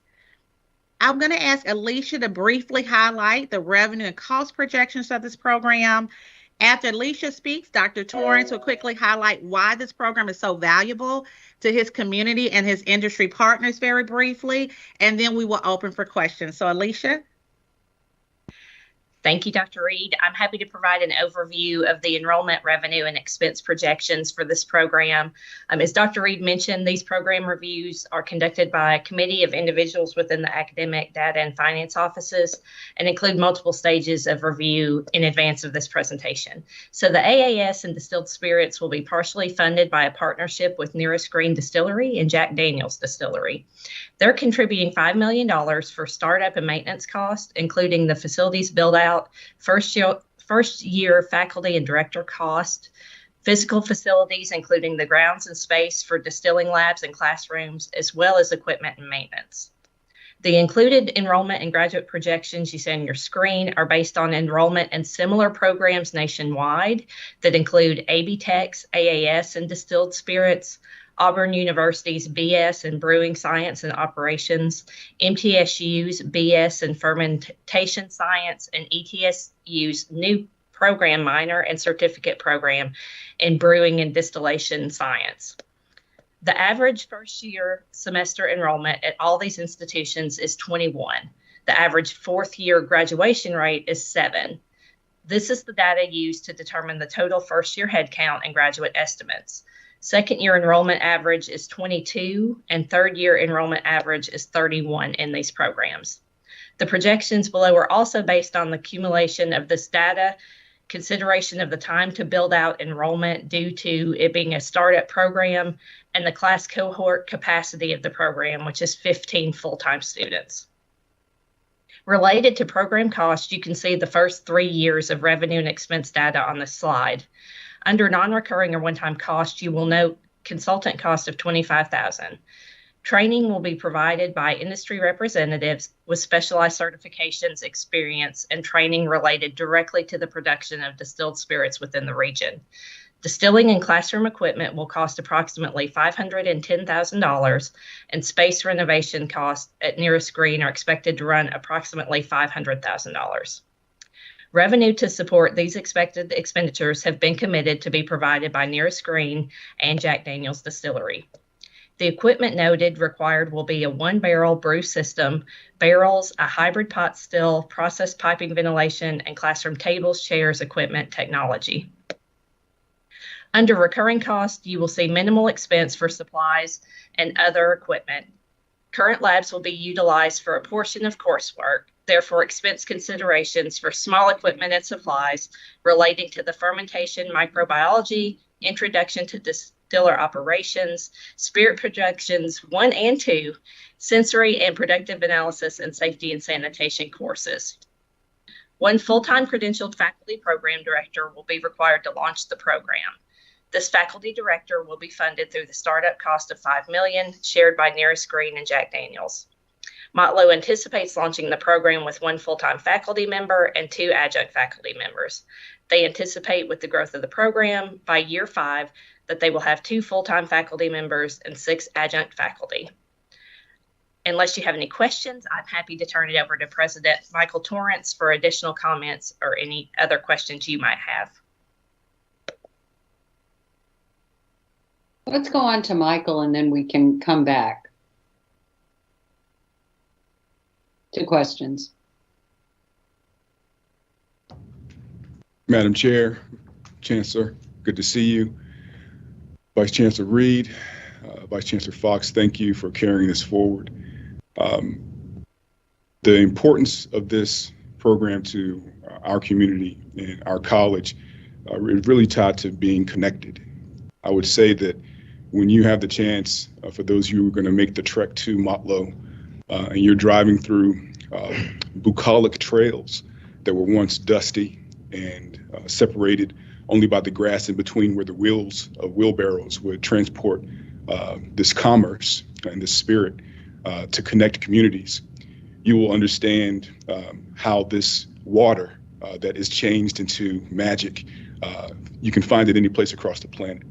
I'm going to ask Alicia to briefly highlight the revenue and cost projections of this program. After Alicia speaks, Dr. Torrance will quickly highlight why this program is so valuable to his community and his industry partners very briefly, and then we will open for questions. So Alicia? Thank you, Dr. Reed. I'm happy to provide an overview of the enrollment, revenue, and expense projections for this program. As Dr. Reed mentioned, these program reviews are conducted by a committee of individuals within the academic, data, and finance offices and include multiple stages of review in advance of this presentation. So the AAS and distilled spirits will be partially funded by a partnership with Nearest Green Distillery and Jack Daniel's Distillery. They're contributing $5 million for startup and maintenance costs, including the facilities build-out, first year faculty and director cost, physical facilities, including the grounds and space for distilling labs and classrooms, as well as equipment and maintenance. The included enrollment and graduate projections you see on your screen are based on enrollment in similar programs nationwide that include AB Tech's AAS and distilled spirits, Auburn University's BS in Brewing Science and Operations, MTSU's BS in Fermentation Science, and ETSU's new program minor and certificate program in Brewing and Distillation Science. The average first year semester enrollment at all these institutions is 21. The average fourth year graduation rate is 7. This is the data used to determine the total first year headcount and graduate estimates. Second year enrollment average is 22, and third year enrollment average is 31 in these programs. The projections below are also based on the accumulation of this data, consideration of the time to build out enrollment due to it being a startup program, and the class cohort capacity of the program, which is 15 full-time students. Related to program costs, you can see the first 3 years of revenue and expense data on this slide. Under non-recurring or one-time cost, you will note consultant cost of $25,000. Training will be provided by industry representatives with specialized certifications, experience, and training related directly to the production of distilled spirits within the region. Distilling and classroom equipment will cost approximately $510,000, and space renovation costs at Nearest Green are expected to run approximately $500,000. Revenue to support these expected expenditures have been committed to be provided by Nearest Green and Jack Daniel's Distillery. The equipment noted required will be a 1-barrel brew system, barrels, a hybrid pot still, process piping ventilation, and classroom tables, chairs, equipment, technology. Under recurring costs, you will see minimal expense for supplies and other equipment. Current labs will be utilized for a portion of coursework. Therefore, expense considerations for small equipment and supplies relating to the fermentation microbiology, introduction to distiller operations, spirit projections 1 and 2, sensory and productive analysis, and safety and sanitation courses. 1 full-time credentialed faculty program director will be required to launch the program. This faculty director will be funded through the startup cost of $5 million, shared by Nearest Green and Jack Daniel's. Motlow anticipates launching the program with 1 full-time faculty member and 2 adjunct faculty members. They anticipate with the growth of the program by year 5 that they will have 2 full-time faculty members and 6 adjunct faculty. Unless you have any questions, I'm happy to turn it over to President Michael Torrance for additional comments or any other questions you might have. Let's go on to Michael and then we can come back to questions. Madam Chair, Chancellor, good to see you. Vice Chancellor Reed, Vice Chancellor Fox, thank you for carrying this forward. The importance of this program to our community and our college is really tied to being connected. I would say that when you have the chance, for those of you who are going to make the trek to Motlow, and you're driving through bucolic trails that were once dusty and separated only by the grass in between where the wheels of wheelbarrows would transport this commerce and this spirit to connect communities, you will understand how this water that is changed into magic, you can find it any place across the planet.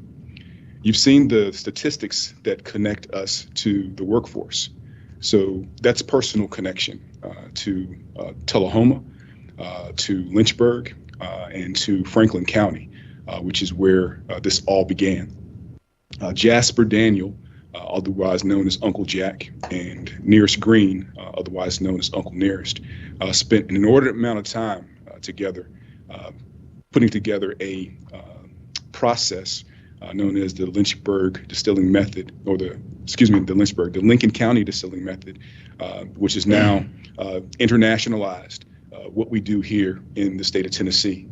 You've seen the statistics that connect us to the workforce. So that's personal connection to Tullahoma, to Lynchburg, and to Franklin County, which is where this all began. Jasper Daniel, otherwise known as Uncle Jack, and Nearest Green, otherwise known as Uncle Nearest, spent an inordinate amount of time together, putting together a process known as the Lynchburg distilling method, or the Lincoln County distilling method, which is now internationalized what we do here in the state of Tennessee.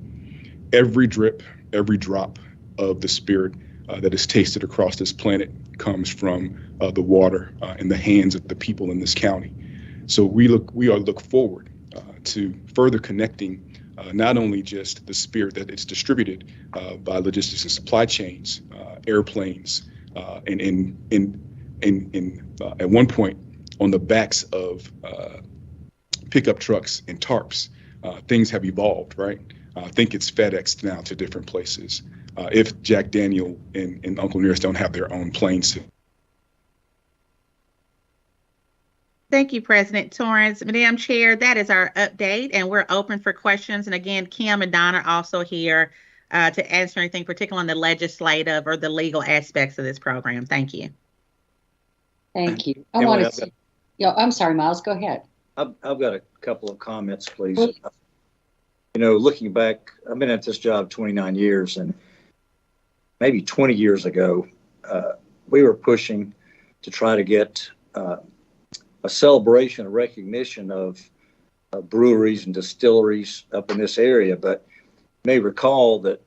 Every drip, every drop of the spirit that is tasted across this planet comes from the water in the hands of the people in this county. So we look forward to further connecting not only just the spirit that it's distributed by logistics and supply chains, airplanes, and at one point on the backs of pickup trucks and tarps. Things have evolved, right? I think it's FedEx now to different places. If Jack Daniel and Uncle Nearest don't have their own planes. Thank you, President Torrance. Madam Chair, that is our update, and we're open for questions. And again, Kim and Don are also here to answer anything, particularly on the legislative or the legal aspects of this program. Thank you. Thank you. I'm sorry, Miles, go ahead. I've got a couple of comments, please. You know, looking back, I've been at this job 29 years, and maybe 20 years ago, we were pushing to try to get a celebration, a recognition of breweries and distilleries up in this area. But you may recall that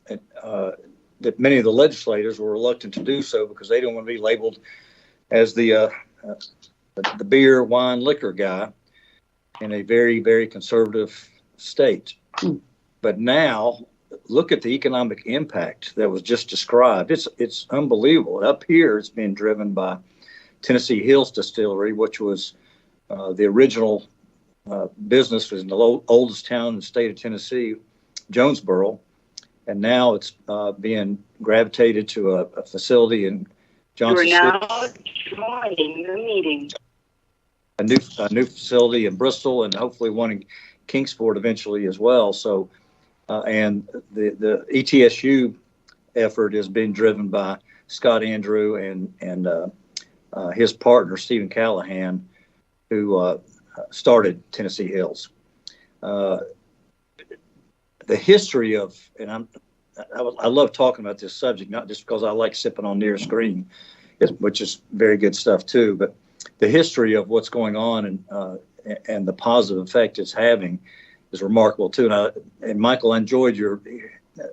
that many of the legislators were reluctant to do so because they didn't want to be labeled as the beer, wine, liquor guy in a very, very conservative state. But now, look at the economic impact that was just described. It's unbelievable. Up here, it's being driven by Tennessee Hills Distillery, which was the original business, was in the oldest town in the state of Tennessee, Jonesboro, and now it's being gravitated to a facility in Johnson City. You are now joining the meeting. A new facility in Bristol, and hopefully one in Kingsport eventually as well. So, and the ETSU effort is being driven by Scott Andrew and his partner Stephen Callahan, who started Tennessee Hills. The history of, and I love talking about this subject, not just because I like sipping on Nearest Green, which is very good stuff too, but the history of what's going on and the positive effect it's having is remarkable too. And Michael, I enjoyed your,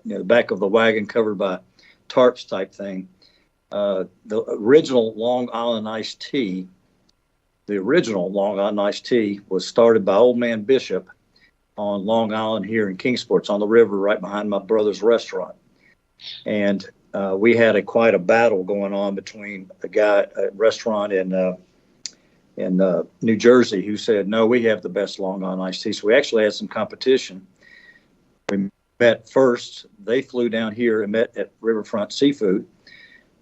the back of the wagon covered by tarps type thing. The original Long Island iced tea, was started by Old Man Bishop on Long Island here in Kingsport. It's on the river right behind my brother's restaurant. And we had quite a battle going on between a restaurant in New Jersey who said, no, we have the best Long Island iced tea. So we actually had some competition. We met first. They flew down here and met at Riverfront Seafood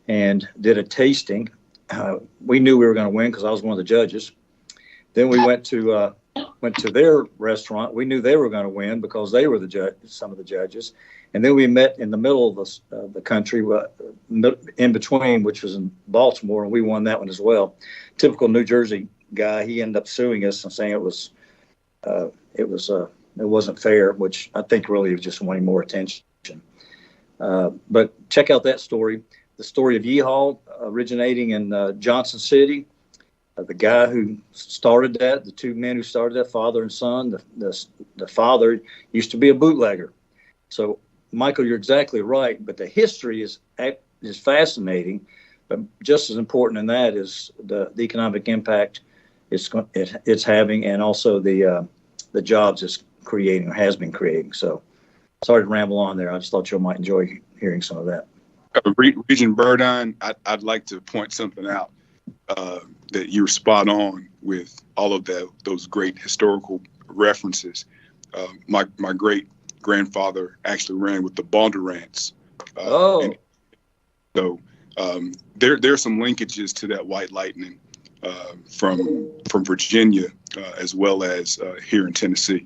and did a tasting. We knew we were going to win because I was one of the judges. Then we went to their restaurant. We knew they were going to win because they were some of the judges. And then we met in the middle of the country, in between, which was in Baltimore, and we won that one as well. Typical New Jersey guy. He ended up suing us and saying it wasn't fair, which I think really was just wanting more attention. But check out that story. The story of Yeehaw originating in Johnson City. The guy who started that, the two men who started that, father and son, the father used to be a bootlegger. So, Michael, you're exactly right, but the history is fascinating. But just as important in that is the economic impact it's having, and also the jobs it's creating or has been creating. So, sorry to ramble on there. I just thought you might enjoy hearing some of that. Regent Burdine, I'd like to point something out that you're spot on with all of those great historical references. My great grandfather actually ran with the Bondurants. So there are some linkages to that White Lightning from Virginia as well as here in Tennessee.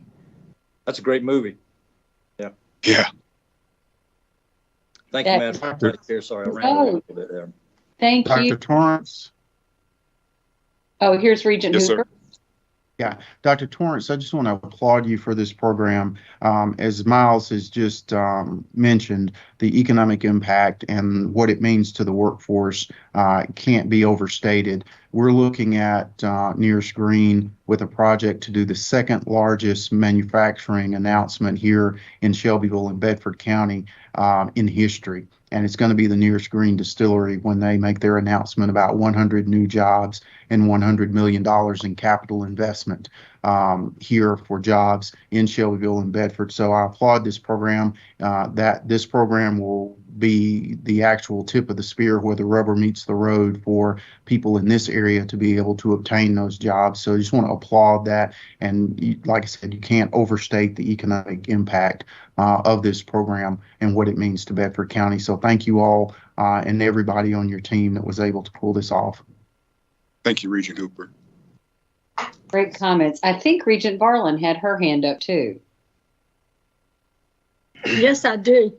That's a great movie. Yeah. Yeah. Thank you, Madam. Sorry, I ran a little bit there. Thank you. Dr. Torrance. Oh, here's Regent Hoover. Sir. Yeah, Dr. Torrance, I just want to applaud you for this program. As Miles has just mentioned, the economic impact and what it means to the workforce can't be overstated. We're looking at Nearest Green with a project to do the second largest manufacturing announcement here in Shelbyville and Bedford County in history. And it's going to be the Nearest Green Distillery when they make their announcement about 100 new jobs and $100 million in capital investment here for jobs in Shelbyville and Bedford. So I applaud this program. That this program will be the actual tip of the spear where the rubber meets the road for people in this area to be able to obtain those jobs. So I just want to applaud that. And like I said, you can't overstate the economic impact of this program and what it means to Bedford County. So thank you all and everybody on your team that was able to pull this off. Thank you, Regent Hooper. Great comments. I think Regent Barlin had her hand up too. Yes, I do.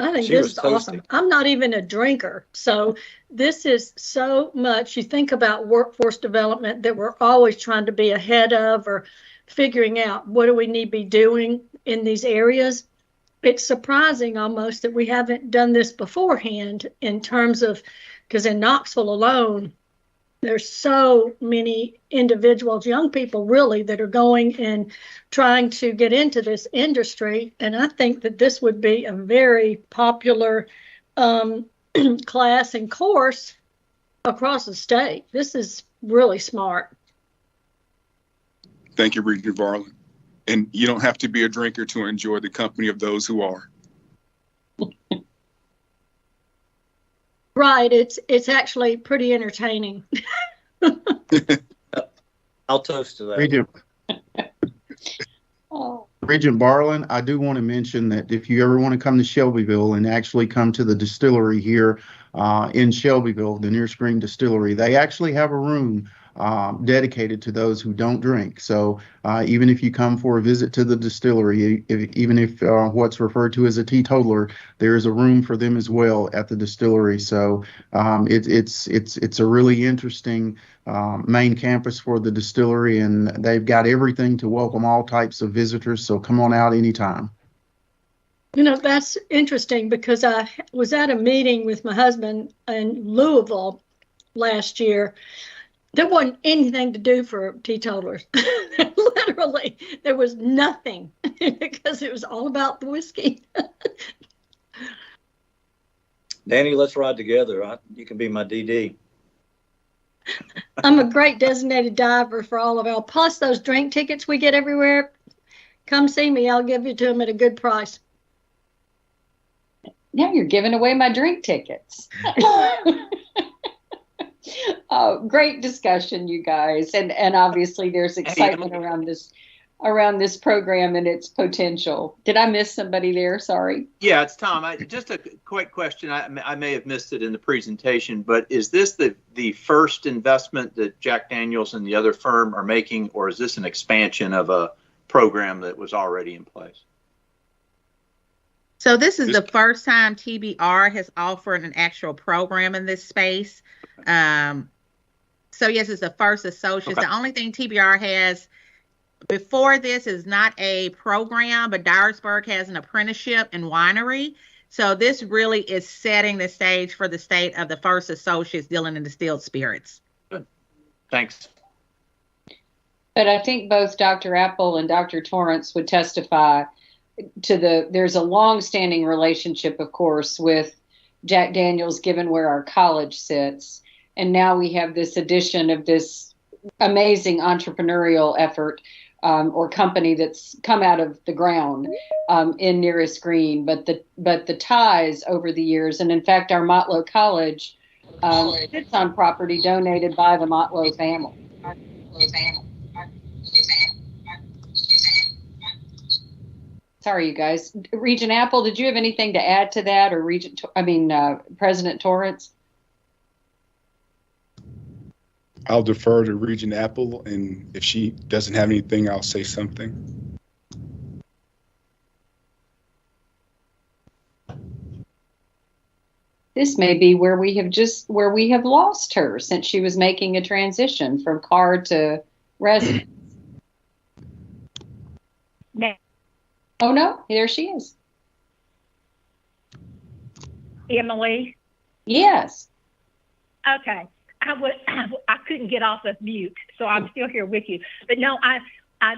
I think She this was is awesome. I'm not even a drinker. So this is so much. You think about workforce development that we're always trying to be ahead of or figuring out what do we need to be doing in these areas. It's surprising almost that we haven't done this beforehand in terms of, because in Knoxville alone, there's so many individuals, young people really, that are going and trying to get into this industry. And I think that this would be a very popular class and course across the state. This is really smart. Thank you, Regent Barlin. And you don't have to be a drinker to enjoy the company of those who are. Right. It's actually pretty entertaining. I'll toast to that. Regent Barlin, I do want to mention that if you ever want to come to Shelbyville and actually come to the distillery here in Shelbyville, the Nearest Green Distillery, they actually have a room dedicated to those who don't drink. So even if you come for a visit to the distillery, even if what's referred to as a teetotaler, there is a room for them as well at the distillery. So it's a really interesting main campus for the distillery, and they've got everything to welcome all types of visitors. So come on out anytime. You know, that's interesting because I was at a meeting with my husband in Louisville last year. There wasn't anything to do for teetotalers. Literally, there was nothing because it was all about the whiskey. Danny, let's ride together. You can be my DD. I'm a great designated diver for all of y'all. Plus those drink tickets we get everywhere. Come see me. I'll give you to them at a good price. Now you're giving away my drink tickets. Oh, great discussion, you guys. And obviously there's excitement around this program and its potential. Did I miss somebody there? Sorry. Yeah, it's Tom. Just a quick question. I may have missed it in the presentation, but is this the first investment that Jack Daniels and the other firm are making, or is this an expansion of a program that was already in place? So this is the first time TBR has offered an actual program in this space. So yes, it's the first associates. Okay. The only thing TBR has before this is not a program, but Dyersburg has an apprenticeship in winery. So this really is setting the stage for the state of the first associates dealing in distilled spirits. Good. Thanks. But I think both Dr. Apple and Dr. Torrance would testify to there's a long-standing relationship, of course, with Jack Daniels, given where our college sits. And now we have this addition of this amazing entrepreneurial effort or company that's come out of the ground in Nearest Green. But the ties over the years, and in fact, our Motlow College sits on property donated by the Motlow family. Sorry, you guys. Regent Apple, did you have anything to add to that, or President Torrance? I'll defer to Regent Apple, and if she doesn't have anything, I'll say something. This may be where we have lost her since she was making a transition from car to residence. Oh, no, there she is. Emily? Yes. Okay. I couldn't get off of mute, so I'm still here with you. But no,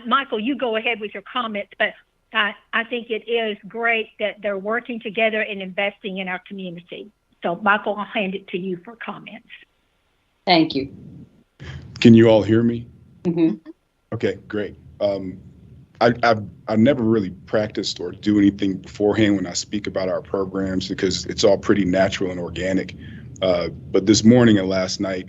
Michael, you go ahead with your comments, but I think it is great that they're working together and investing in our community. So Michael, I'll hand it to you for comments. Thank you. Can you all hear me? Mm-hmm. Okay, great. I've never really practiced or do anything beforehand when I speak about our programs because it's all pretty natural and organic. But this morning and last night,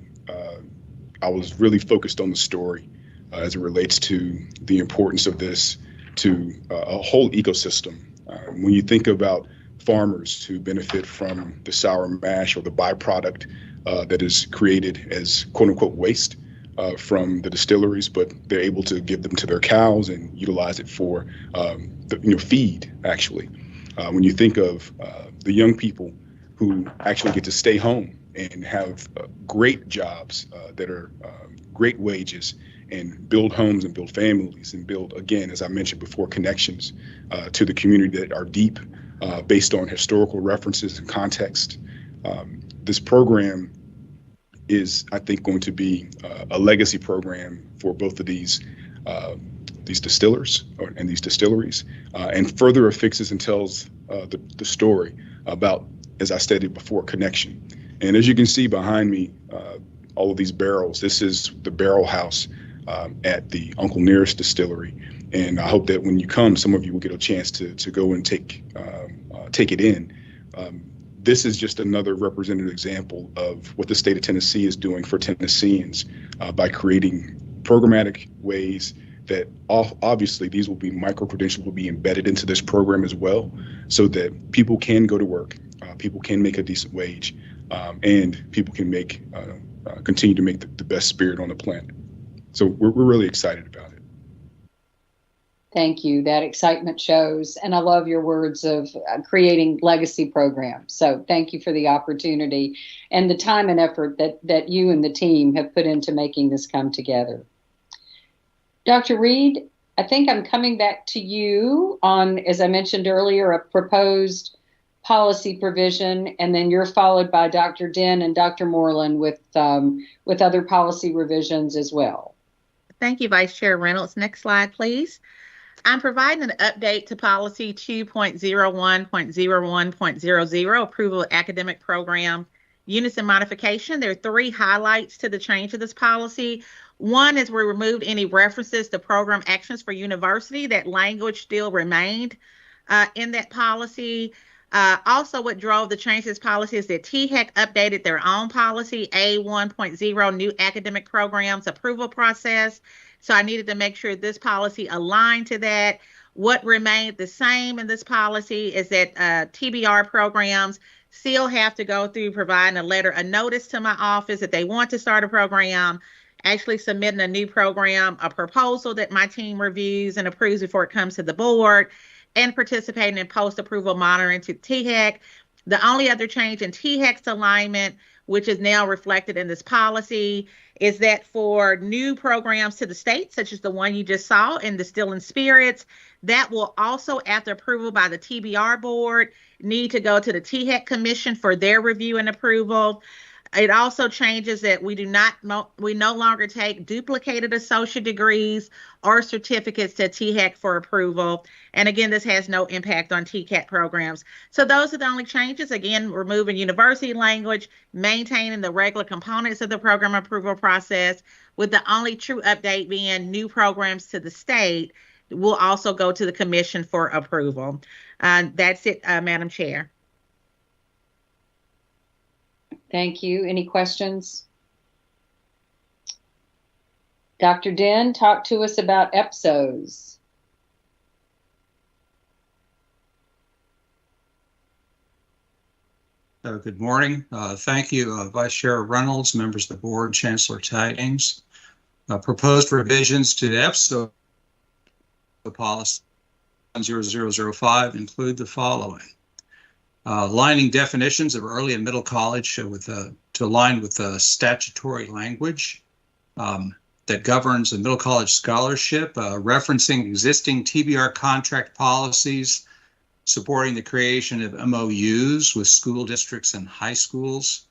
I was really focused on the story as it relates to the importance of this to a whole ecosystem. When you think about farmers who benefit from the sour mash or the byproduct that is created as quote unquote waste from the distilleries, but they're able to give them to their cows and utilize it for feed actually. When you think of the young people who actually get to stay home and have great jobs that are great wages and build homes and build families and build, again, as I mentioned before, connections to the community that are deep based on historical references and context. This program is, I think, going to be a legacy program for both of these distillers and these distilleries, and further affixes and tells the story about, as I stated before, connection. And as you can see behind me, all of these barrels, this is the barrel house at the Uncle Nearest Distillery. And I hope that when you come, some of you will get a chance to go and take it in. This is just another representative example of what the state of Tennessee is doing for Tennesseans by creating programmatic ways that obviously these will be micro-credentials will be embedded into this program as well, so that people can go to work, people can make a decent wage, and people can make continue to make the best spirit on the planet. So we're really excited about it. Thank you. That excitement shows. And I love your words of creating legacy programs. So thank you for the opportunity and the time and effort that you and the team have put into making this come together. Dr. Reed, I think I'm coming back to you on, as I mentioned earlier, a proposed policy provision, and then you're followed by Dr. Den and Dr. Moreland with other policy revisions as well. Thank you, Vice Chair Reynolds. Next slide, please. I'm providing an update to policy 2.01.01.00, approval of academic program units and modification. There are 3 highlights to the change of this policy. One is we removed any references to program actions for university. That language still remained in that policy. Also, what drove the change to this policy is that THEC updated their own policy, A1.0, new academic programs approval process. So I needed to make sure this policy aligned to that. What remained the same in this policy is that TBR programs still have to go through providing a notice to my office that they want to start a program, actually submitting a new program, a proposal that my team reviews and approves before it comes to the board, and participating in post-approval monitoring to THEC. The only other change in THEC's alignment, which is now reflected in this policy, is that for new programs to the state, such as the one you just saw in Distilling Spirits, that will also, after approval by the TBR board, need to go to the THEC Commission for their review and approval. It also changes that we no longer take duplicated associate degrees or certificates to THEC for approval. And again, this has no impact on TCAT programs. So those are the only changes. Again, removing university language, maintaining the regular components of the program approval process, with the only true update being new programs to the state will also go to the commission for approval. That's it, Madam Chair. Thank you. Any questions? Dr. Den, talk to us about EPSOs. Good morning. Thank you, Vice Chair Reynolds, members of the board, Chancellor Tidings. Proposed revisions to the EPSO policy 0005 include the following. Aligning definitions of early and middle college to align with the statutory language. that governs the middle college scholarship, referencing existing TBR contract policies, supporting the creation of MOUs with school districts and high schools,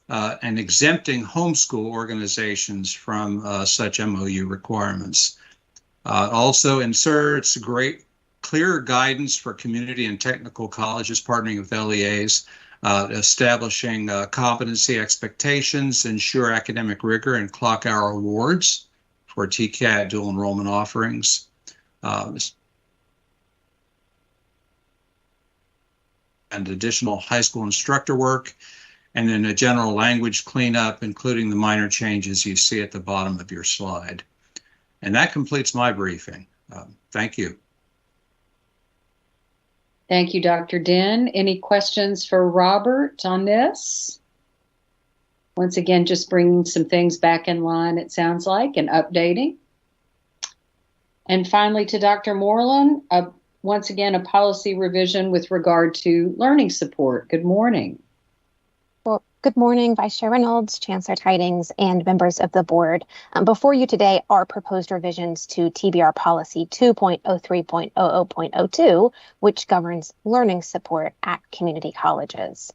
and exempting homeschool organizations from such MOU requirements. Also inserts clear guidance for community and technical colleges partnering with LEAs, establishing competency expectations, ensure academic rigor, and clock hour awards for TCAT dual enrollment offerings. And additional high school instructor work, and then a general language cleanup, including the minor changes you see at the bottom of your slide. And that completes my briefing. Thank you. Thank you, Dr. Den. Any questions for Robert on this? Once again, just bringing some things back in line, it sounds like, and updating. And finally, to Dr. Moreland, once again, a policy revision with regard to learning support. Good morning. Well, good morning, Vice Chair Reynolds, Chancellor Tidings, and members of the board. Before you today are proposed revisions to TBR Policy 2.03.00.02, which governs learning support at community colleges.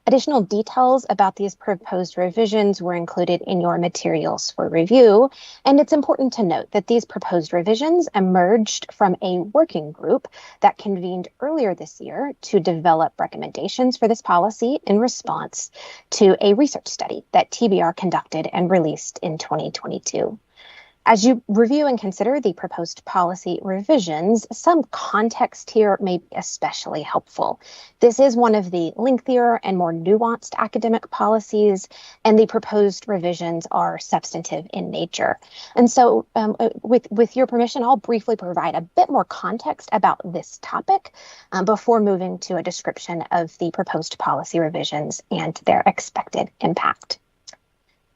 Additional details about these proposed revisions were included in your materials for review, and it's important to note that these proposed revisions emerged from a working group that convened earlier this year to develop recommendations for this policy in response to a research study that TBR conducted and released in 2022. As you review and consider the proposed policy revisions, some context here may be especially helpful. This is one of the lengthier and more nuanced academic policies, and the proposed revisions are substantive in nature. And so with your permission, I'll briefly provide a bit more context about this topic before moving to a description of the proposed policy revisions and their expected impact.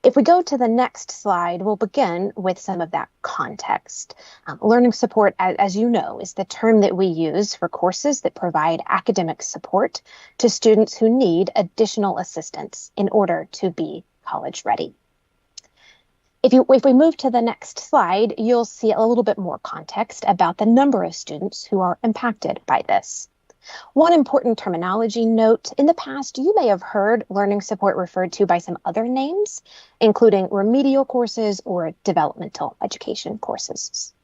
If we go to the next slide, we'll begin with some of that context. Learning support, as you know, is the term that we use for courses that provide academic support to students who need additional assistance in order to be college ready. If we move to the next slide, you'll see a little bit more context about the number of students who are impacted by this. One important terminology note: in the past, you may have heard learning support referred to by some other names, including remedial courses or developmental education courses.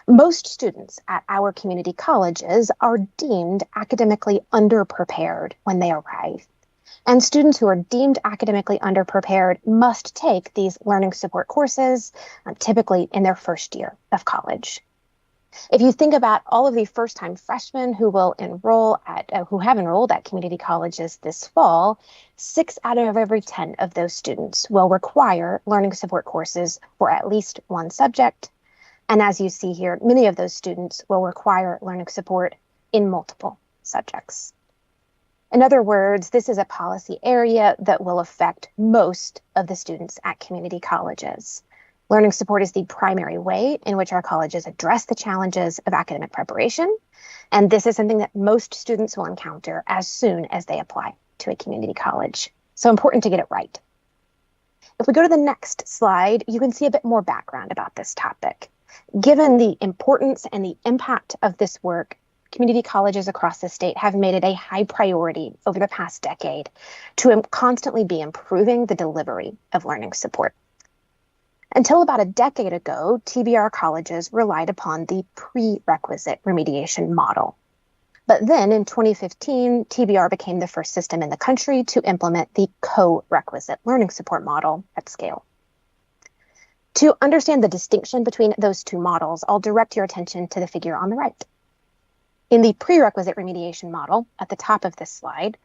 Most students at our community colleges are deemed academically underprepared when they arrive. And students who are deemed academically underprepared must take these learning support courses, typically in their first year of college. If you think about all of the first-time freshmen who will who have enrolled at community colleges this fall, 6 out of every 10 of those students will require learning support courses for at least one subject. And as you see here, many of those students will require learning support in multiple subjects. In other words, this is a policy area that will affect most of the students at community colleges. Learning support is the primary way in which our colleges address the challenges of academic preparation, and this is something that most students will encounter as soon as they apply to a community college. So important to get it right. If we go to the next slide, you can see a bit more background about this topic. Given the importance and the impact of this work, community colleges across the state have made it a high priority over the past decade to constantly be improving the delivery of learning support. Until about a decade ago, TBR colleges relied upon the prerequisite remediation model. But then in 2015, TBR became the first system in the country to implement the co-requisite learning support model at scale. To understand the distinction between those two models, I'll direct your attention to the figure on the right. In the prerequisite remediation model, at the top of this slide,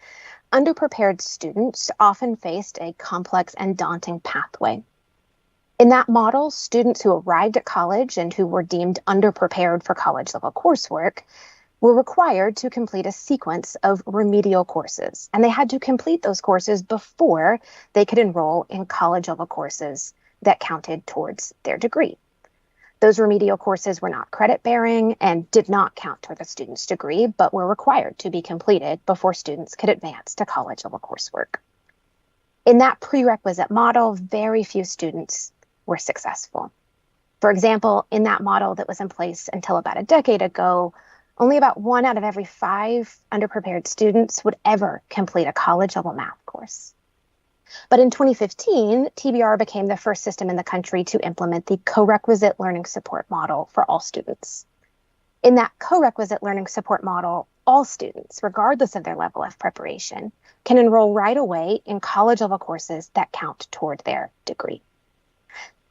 underprepared students often faced a complex and daunting pathway. In that model, students who arrived at college and who were deemed underprepared for college-level coursework were required to complete a sequence of remedial courses, and they had to complete those courses before they could enroll in college-level courses that counted towards their degree. Those remedial courses were not credit-bearing and did not count toward the student's degree, but were required to be completed before students could advance to college-level coursework. In that prerequisite model, very few students were successful. For example, in that model that was in place until about a decade ago, only about 1 out of every 5 underprepared students would ever complete a college-level math course. But in 2015, TBR became the first system in the country to implement the co-requisite learning support model for all students. In that co-requisite learning support model, all students, regardless of their level of preparation, can enroll right away in college-level courses that count toward their degree.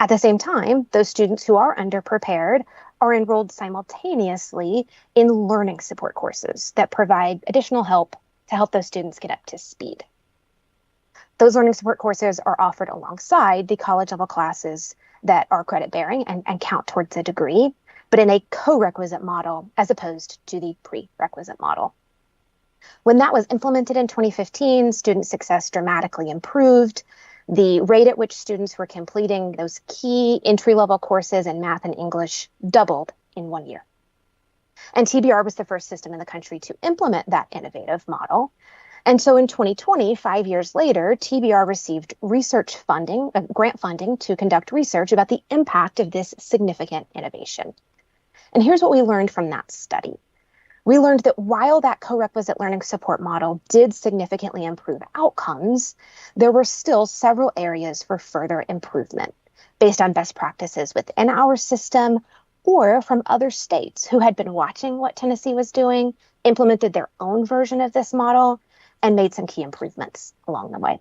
At the same time, those students who are underprepared are enrolled simultaneously in learning support courses that provide additional help to help those students get up to speed. Those learning support courses are offered alongside the college-level classes that are credit-bearing and count towards a degree, but in a co-requisite model as opposed to the prerequisite model. When that was implemented in 2015, student success dramatically improved. The rate at which students were completing those key entry-level courses in math and English doubled in 1 year. And TBR was the first system in the country to implement that innovative model. And so in 2020, 5 years later, TBR received research funding, grant funding to conduct research about the impact of this significant innovation. And here's what we learned from that study. We learned that while that co-requisite learning support model did significantly improve outcomes, there were still several areas for further improvement based on best practices within our system or from other states who had been watching what Tennessee was doing, implemented their own version of this model, and made some key improvements along the way.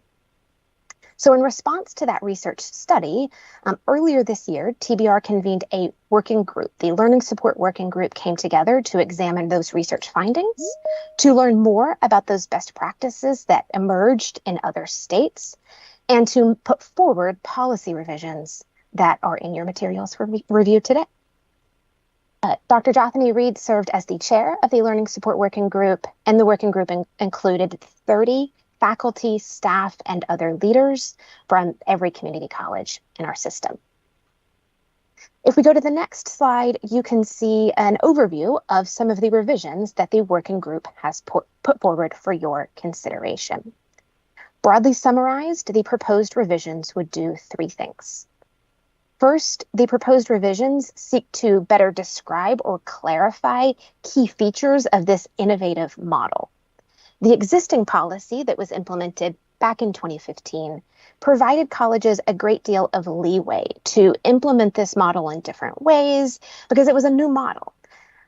So in response to that research study, earlier this year, TBR convened a working group. The Learning Support Working Group came together to examine those research findings, to learn more about those best practices that emerged in other states, and to put forward policy revisions that are in your materials for review today. Dr. Jothany Reed served as the chair of the Learning Support Working Group, and the working group included 30 faculty, staff, and other leaders from every community college in our system. If we go to the next slide, you can see an overview of some of the revisions that the working group has put forward for your consideration. Broadly summarized, the proposed revisions would do 3 things. First, the proposed revisions seek to better describe or clarify key features of this innovative model. The existing policy that was implemented back in 2015 provided colleges a great deal of leeway to implement this model in different ways because it was a new model.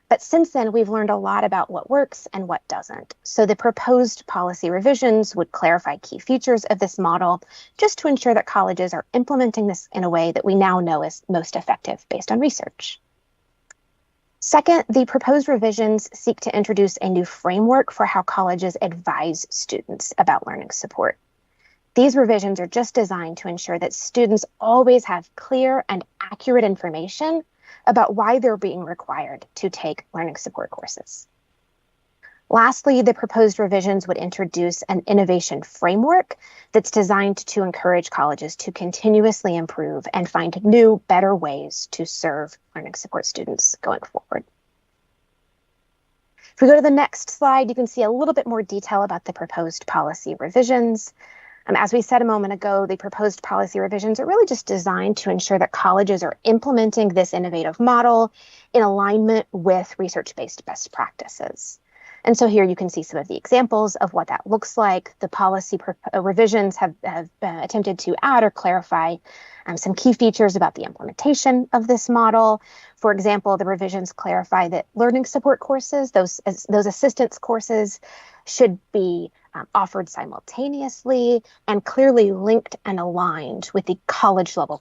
But since then, we've learned a lot about what works and what doesn't. So the proposed policy revisions would clarify key features of this model just to ensure that colleges are implementing this in a way that we now know is most effective based on research. Second, the proposed revisions seek to introduce a new framework for how colleges advise students about learning support. These revisions are just designed to ensure that students always have clear and accurate information about why they're being required to take learning support courses. Lastly, the proposed revisions would introduce an innovation framework that's designed to encourage colleges to continuously improve and find new, better ways to serve learning support students going forward. If we go to the next slide, you can see a little bit more detail about the proposed policy revisions. As we said a moment ago, the proposed policy revisions are really just designed to ensure that colleges are implementing this innovative model in alignment with research-based best practices. And so here you can see some of the examples of what that looks like. The policy revisions have attempted to add or clarify some key features about the implementation of this model. For example, the revisions clarify that learning support courses, those assistance courses, should be offered simultaneously and clearly linked and aligned with the college level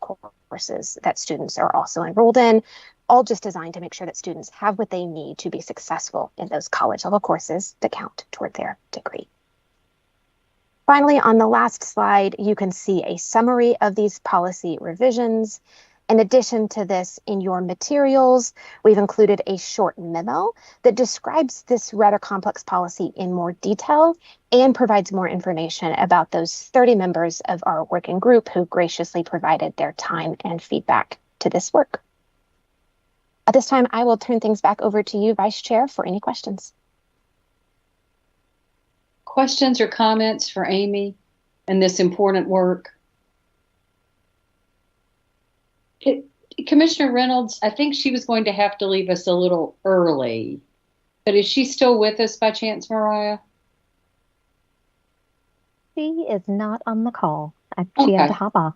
courses that students are also enrolled in, all just designed to make sure that students have what they need to be successful in those college level courses that count toward their degree. Finally, on the last slide, you can see a summary of these policy revisions. In addition to this, in your materials, we've included a short memo that describes this rather complex policy in more detail and provides more information about those 30 members of our working group who graciously provided their time and feedback to this work. At this time, I will turn things back over to you, Vice Chair, for any questions. Questions or comments for Amy and this important work? Commissioner Reynolds, I think she was going to have to leave us a little early, but is she still with us by chance, Mariah? She is not on the call. She had to hop off.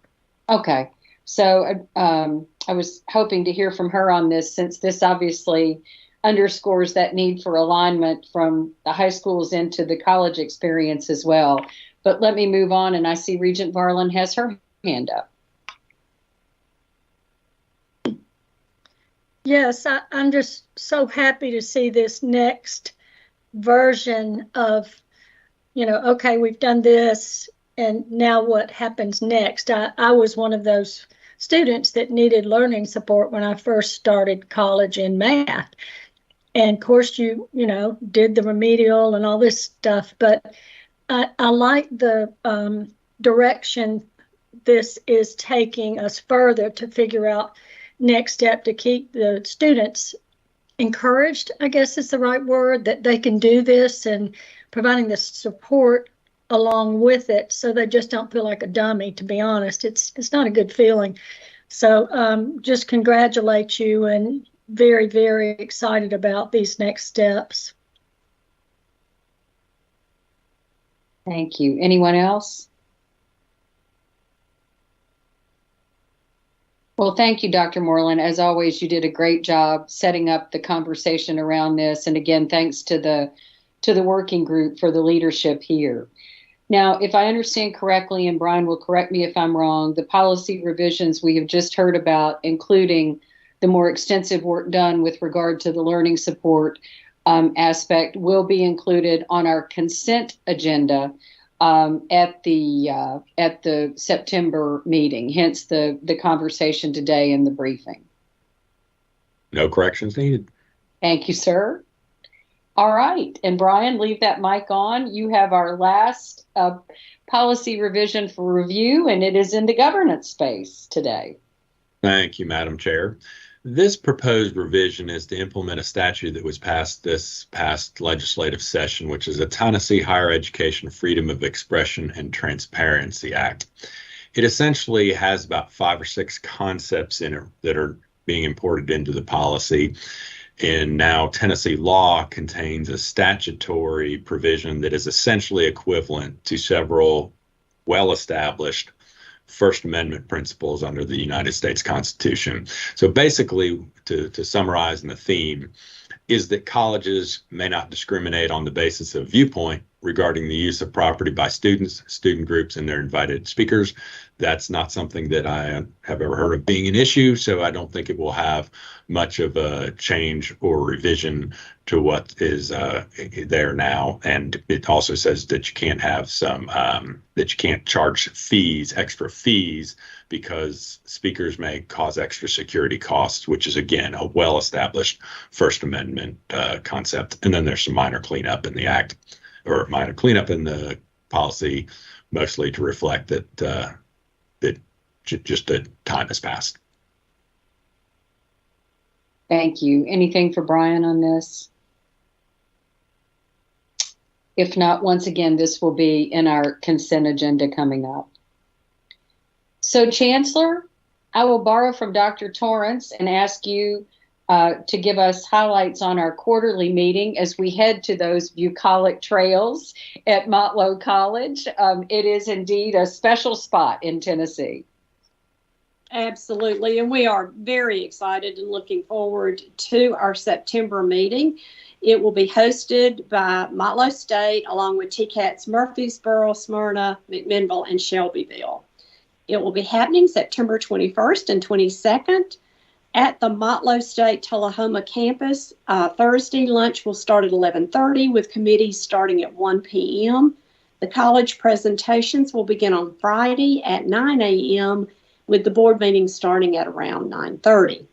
Okay. So I was hoping to hear from her on this, since this obviously underscores that need for alignment from the high schools into the college experience as well. But let me move on, and I see Regent Varlin has her hand up. Yes, I'm just so happy to see this next version of, okay, we've done this, and now what happens next? I was one of those students that needed learning support when I first started college in math. And of course, you did the remedial and all this stuff, but I like the direction this is taking us further to figure out next step to keep the students encouraged, I guess is the right word, that they can do this, and providing the support along with it so they just don't feel like a dummy. To be honest, it's not a good feeling. So just congratulate you, and very, very excited about these next steps. Thank you. Anyone else? Well, thank you, Dr. Moreland. As always, you did a great job setting up the conversation around this. And again, thanks to the working group for the leadership here. Now, if I understand correctly, and Brian will correct me if I'm wrong, the policy revisions we have just heard about, including the more extensive work done with regard to the learning support aspect, will be included on our consent agenda at the September meeting, hence the conversation today and the briefing. No corrections needed. Thank you, sir. All right. And Brian, leave that mic on. You have our last policy revision for review, and it is in the governance space today. Thank you, Madam Chair. This proposed revision is to implement a statute that was passed this past legislative session, which is the Tennessee Higher Education Freedom of Expression and Transparency Act. It essentially has about 5 or 6 concepts in it that are being imported into the policy. And now Tennessee law contains a statutory provision that is essentially equivalent to several well-established First Amendment principles under the United States Constitution. So basically, to summarize in the theme, is that colleges may not discriminate on the basis of viewpoint regarding the use of property by students, student groups, and their invited speakers. That's not something that I have ever heard of being an issue, so I don't think it will have much of a change or revision to what is there now. And it also says that you can't have that you can't charge fees, extra fees, because speakers may cause extra security costs, which is, again, a well-established First Amendment concept. And then there's some minor cleanup in the act, or minor cleanup in the policy, mostly to reflect that just the time has passed. Thank you. Anything for Brian on this? If not, once again, this will be in our consent agenda coming up. So, Chancellor, I will borrow from Dr. Torrance and ask you to give us highlights on our quarterly meeting as we head to those bucolic trails at Motlow College. It is indeed a special spot in Tennessee. Absolutely. And we are very excited and looking forward to our September meeting. It will be hosted by Motlow State, along with TCATS Murfreesboro, Smyrna, McMinnville, and Shelbyville. It will be happening September 21st and 22nd at the Motlow State Tullahoma campus. Thursday, lunch will start at 11:30 with committees starting at 1 p.m. The college presentations will begin on Friday at 9 a.m. with the board meeting starting at around 9:30.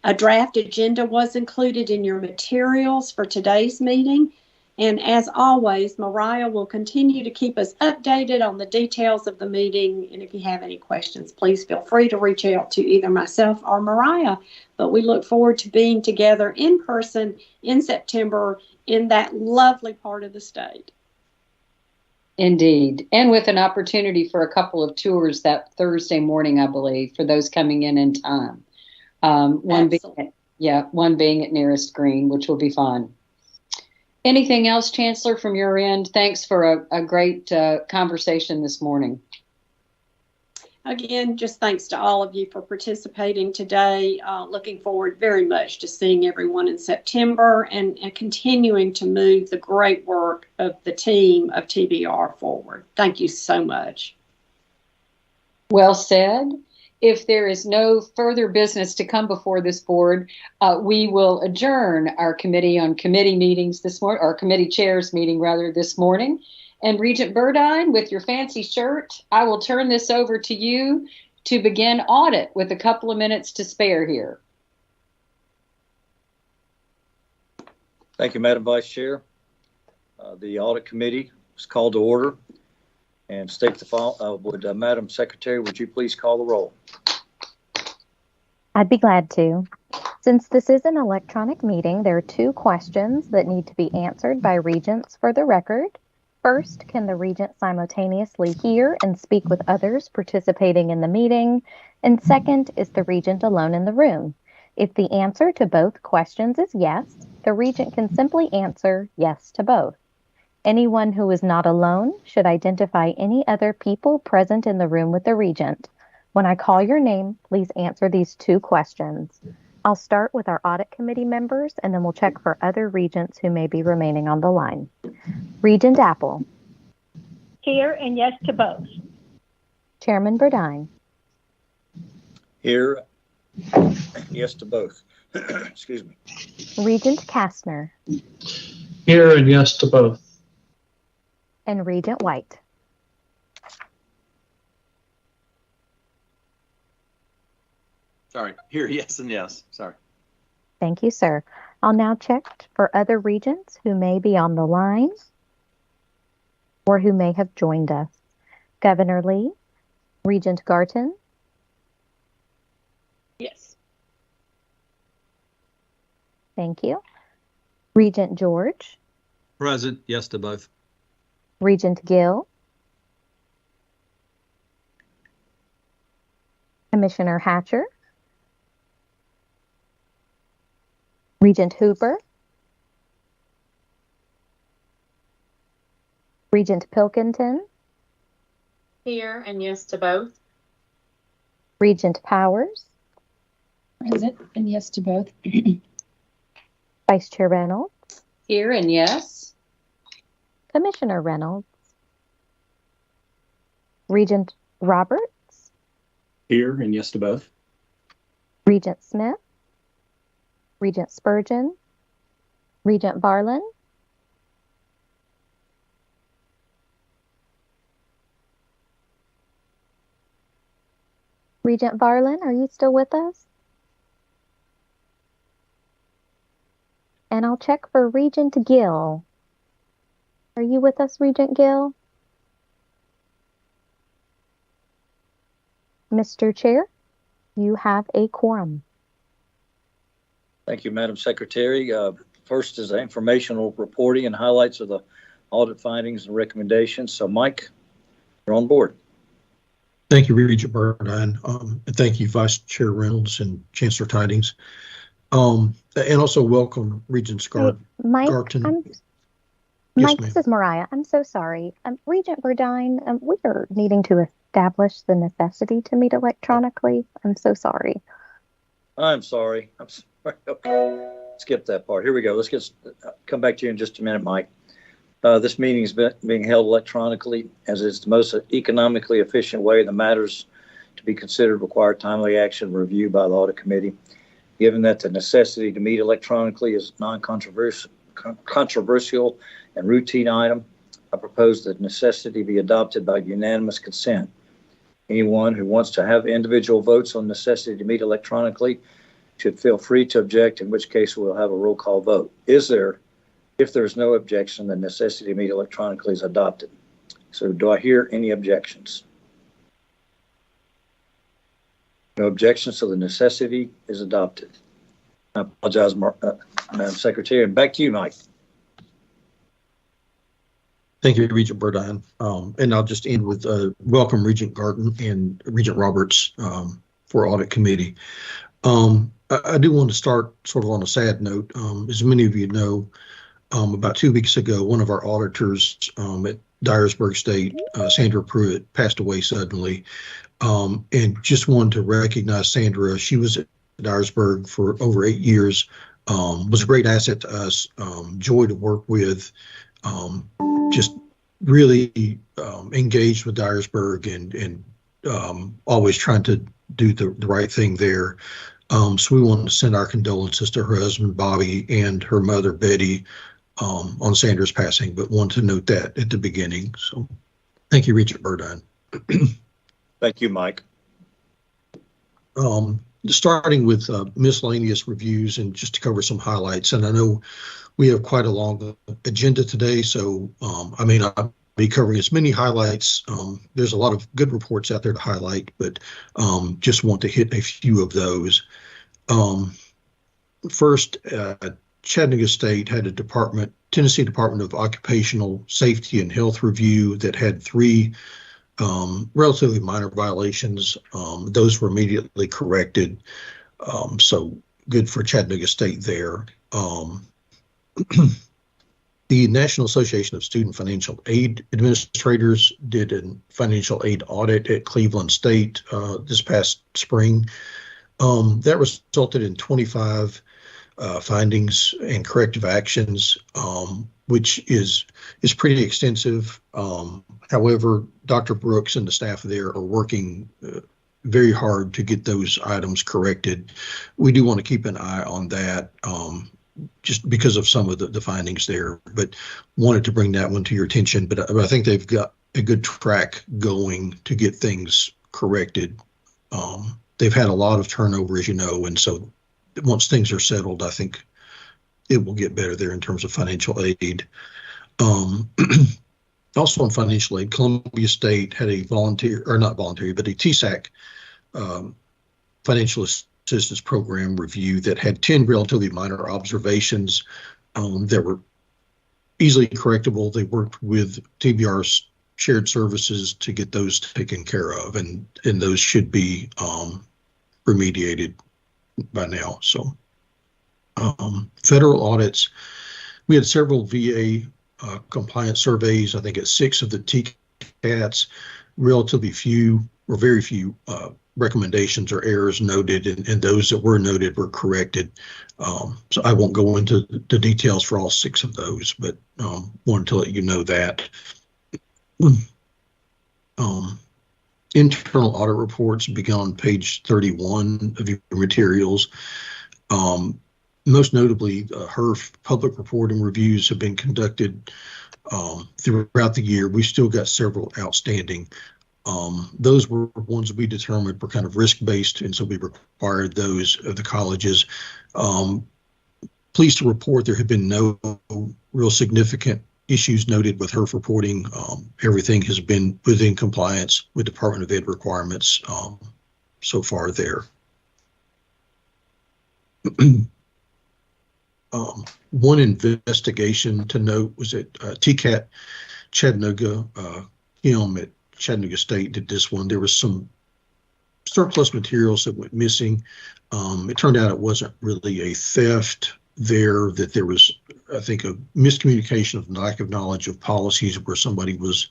A draft agenda was included in your materials for today's meeting. And as always, Mariah will continue to keep us updated on the details of the meeting. And if you have any questions, please feel free to reach out to either myself or Mariah. But we look forward to being together in person in September in that lovely part of the state. Indeed. And with an opportunity for a couple of tours that Thursday morning, I believe, for those coming in time. One being at nearest green, which will be fun. Anything else, Chancellor, from your end? Thanks for a great conversation this morning. Again, just thanks to all of you for participating today. Looking forward very much to seeing everyone in September and continuing to move the great work of the team of TBR forward. Thank you so much. Well said. If there is no further business to come before this board, we will adjourn our committee on committee meetings this morning, or committee chairs meeting rather this morning. And Regent Burdine, with your fancy shirt, I will turn this over to you to begin audit with a couple of minutes to spare here. Thank you, Madam Vice Chair. The audit committee is called to order and state the following. Madam Secretary, would you please call the roll? I'd be glad to. Since this is an electronic meeting, there are 2 questions that need to be answered by regents for the record. First, can the regent simultaneously hear and speak with others participating in the meeting? And second, is the regent alone in the room? If the answer to both questions is yes, the regent can simply answer yes to both. Anyone who is not alone should identify any other people present in the room with the regent. When I call your name, please answer these 2 questions. I'll start with our audit committee members, and then we'll check for other regents who may be remaining on the line. Regent Apple. Here and yes to both. Chairman Burdine. Here, yes to both. Excuse me. Regent Kastner. Here and yes to both. And Regent White. Sorry, here, yes and yes. Sorry. Thank you, sir. I'll now check for other regents who may be on the line or who may have joined us. Governor Lee, Regent Garton. Yes. Thank you. Regent George. Present, yes to both. Regent Gill. Commissioner Hatcher. Regent Hooper. Regent Pilkington. Here and yes to both. Regent Powers. Present and yes to both. Vice Chair Reynolds. Here and yes. Commissioner Reynolds. Regent Roberts. Here and yes to both. Regent Smith. Regent Spurgeon. Regent Varlin. Regent Varlin, are you still with us? And I'll check for Regent Gill. Are you with us, Regent Gill? Mr. Chair, you have a quorum. Thank you, Madam Secretary. First is the informational reporting and highlights of the audit findings and recommendations. So, Mike, you're on board. Thank you, Regent Burdine, and thank you, Vice Chair Reynolds and Chancellor Tidings. And also welcome Regent Garton. Mike, this is Mariah. I'm so sorry. Regent Burdine, we are needing to establish the necessity to meet electronically. I'm so sorry. I'm sorry. Okay. Skip that part. Here we go. Let's come back to you in just a minute, Mike. This meeting is being held electronically as it's the most economically efficient way. The matters to be considered require timely action review by the audit committee. Given that the necessity to meet electronically is non-controversial and routine item, I propose that necessity be adopted by unanimous consent. Anyone who wants to have individual votes on necessity to meet electronically should feel free to object, in which case we'll have a roll call vote. If there's no objection, the necessity to meet electronically is adopted. So do I hear any objections? No objections, so the necessity is adopted. I apologize, Madam Secretary. And back to you, Mike. Thank you, Regent Burdine. And I'll just end with welcome Regent Garton and Regent Roberts for Audit Committee. I do want to start sort of on a sad note. As many of you know, about 2 weeks ago, one of our auditors at Dyersburg State, Sandra Pruitt, passed away suddenly. And just wanted to recognize Sandra. She was at Dyersburg for over 8 years, was a great asset to us, joy to work with, just really engaged with Dyersburg and always trying to do the right thing there. So we wanted to send our condolences to her husband, Bobby, and her mother, Betty, on Sandra's passing, but wanted to note that at the beginning. So thank you, Regent Burdine. Thank you, Mike. Starting with miscellaneous reviews and just to cover some highlights. And I know we have quite a long agenda today, so I may not be covering as many highlights. There's a lot of good reports out there to highlight, but just want to hit a few of those. First, Chattanooga State had a Tennessee Department of Occupational Safety and Health review that had 3 relatively minor violations. Those were immediately corrected. So good for Chattanooga State there. The National Association of Student Financial Aid Administrators did a financial aid audit at Cleveland State this past spring. That resulted in 25 findings and corrective actions, which is pretty extensive. However, Dr. Brooks and the staff there are working very hard to get those items corrected. We do want to keep an eye on that just because of some of the findings there, but wanted to bring that one to your attention. But I think they've got a good track going to get things corrected. They've had a lot of turnover, as you know, and so once things are settled, I think it will get better there in terms of financial aid. Also on financial aid, Columbia State had a but a TSAC financial assistance program review that had 10 relatively minor observations that were easily correctable. They worked with TBR's shared services to get those taken care of, and those should be remediated by now. So federal audits, we had several VA compliance surveys. I think at 6 of the TCATs, relatively few or very few recommendations or errors noted, and those that were noted were corrected. So I won't go into the details for all 6 of those, but wanted to let you know that. Internal audit reports begin on page 31 of your materials. Most notably, HERF public reporting reviews have been conducted throughout the year. We still got several outstanding. Those were ones we determined were kind of risk-based, and so we required those of the colleges. Pleased to report there have been no real significant issues noted with HERF reporting. Everything has been within compliance with Department of Ed requirements so far there. One investigation to note was at TCAT Chattanooga. Kim at Chattanooga State did this one. There was some surplus materials that went missing. It turned out it wasn't really a theft there, that there was, I think, a miscommunication of lack of knowledge of policies where somebody was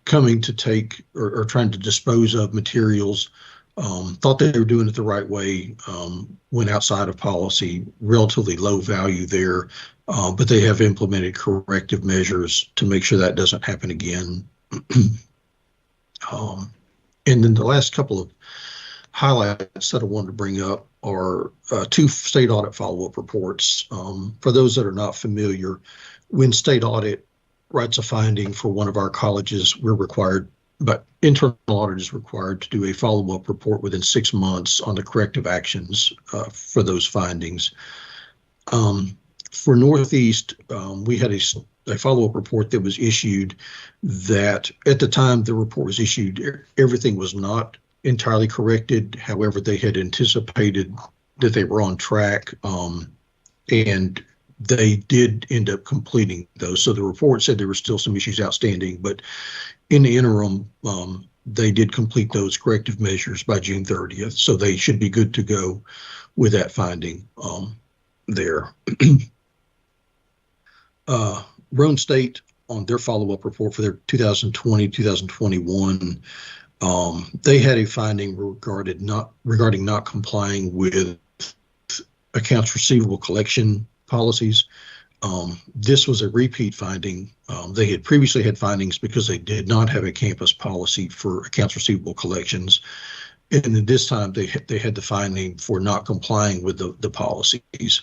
coming to take or trying to dispose of materials, thought they were doing it the right way, went outside of policy, relatively low value there, but they have implemented corrective measures to make sure that doesn't happen again. And then the last couple of highlights that I wanted to bring up are 2 state audit follow-up reports. For those that are not familiar, when state audit writes a finding for one of our colleges, we're required, but internal audit is required to do a follow-up report within 6 months on the corrective actions for those findings. For Northeast, we had a follow-up report that was issued that at the time the report was issued, everything was not entirely corrected. However, they had anticipated that they were on track, and they did end up completing those. So the report said there were still some issues outstanding, but in the interim, they did complete those corrective measures by June 30th, so they should be good to go with that finding there. Rhone State, on their follow-up report for their 2020-2021, they had a finding regarding not complying with accounts receivable collection policies. This was a repeat finding. They had previously had findings because they did not have a campus policy for accounts receivable collections. And then this time they had the finding for not complying with the policies.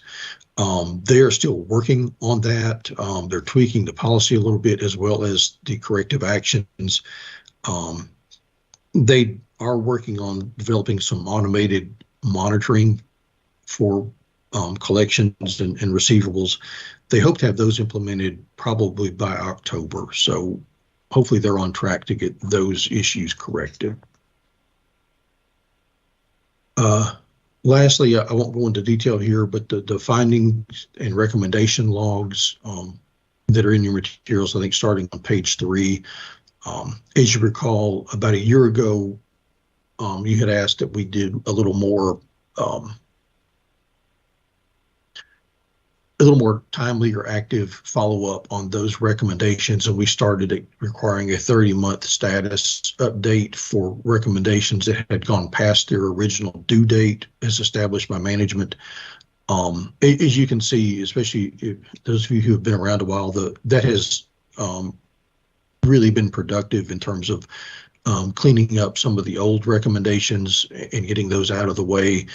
They are still working on that. They're tweaking the policy a little bit as well as the corrective actions. They are working on developing some automated monitoring for collections and receivables. They hope to have those implemented probably by October. So hopefully they're on track to get those issues corrected. Lastly, I won't go into detail here, but the findings and recommendation logs that are in your materials, I think starting on page 3, as you recall, about a year ago, you had asked that we did a little more timely or active follow-up on those recommendations, and we started requiring a 30-month status update for recommendations that had gone past their original due date as established by management. As you can see, especially those of you who have been around a while, that has really been productive in terms of cleaning up some of the old recommendations and getting those out of the way,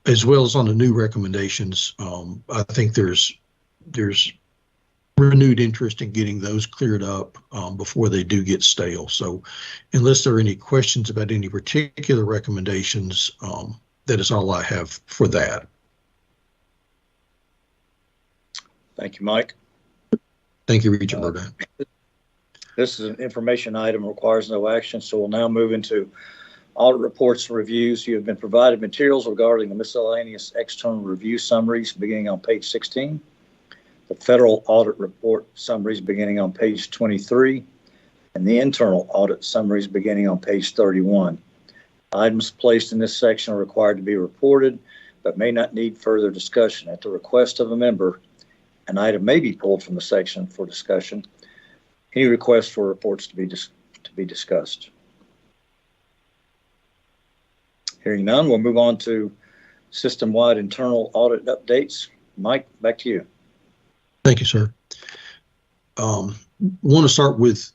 as well as on the new recommendations. I think there's renewed interest in getting those cleared up before they do get stale. So unless there are any questions about any particular recommendations, that is all I have for that. Thank you, Mike. Thank you, Regent Burdine. This is an information item, requires no action, so we'll now move into audit reports and reviews. You have been provided materials regarding the miscellaneous external review summaries beginning on page 16, the federal audit report summaries beginning on page 23, and the internal audit summaries beginning on page 31. Items placed in this section are required to be reported, but may not need further discussion. At the request of a member, an item may be pulled from the section for discussion. Any request for reports to be discussed? Hearing none, we'll move on to system-wide internal audit updates. Mike, back to you. Thank you, sir. Want to start with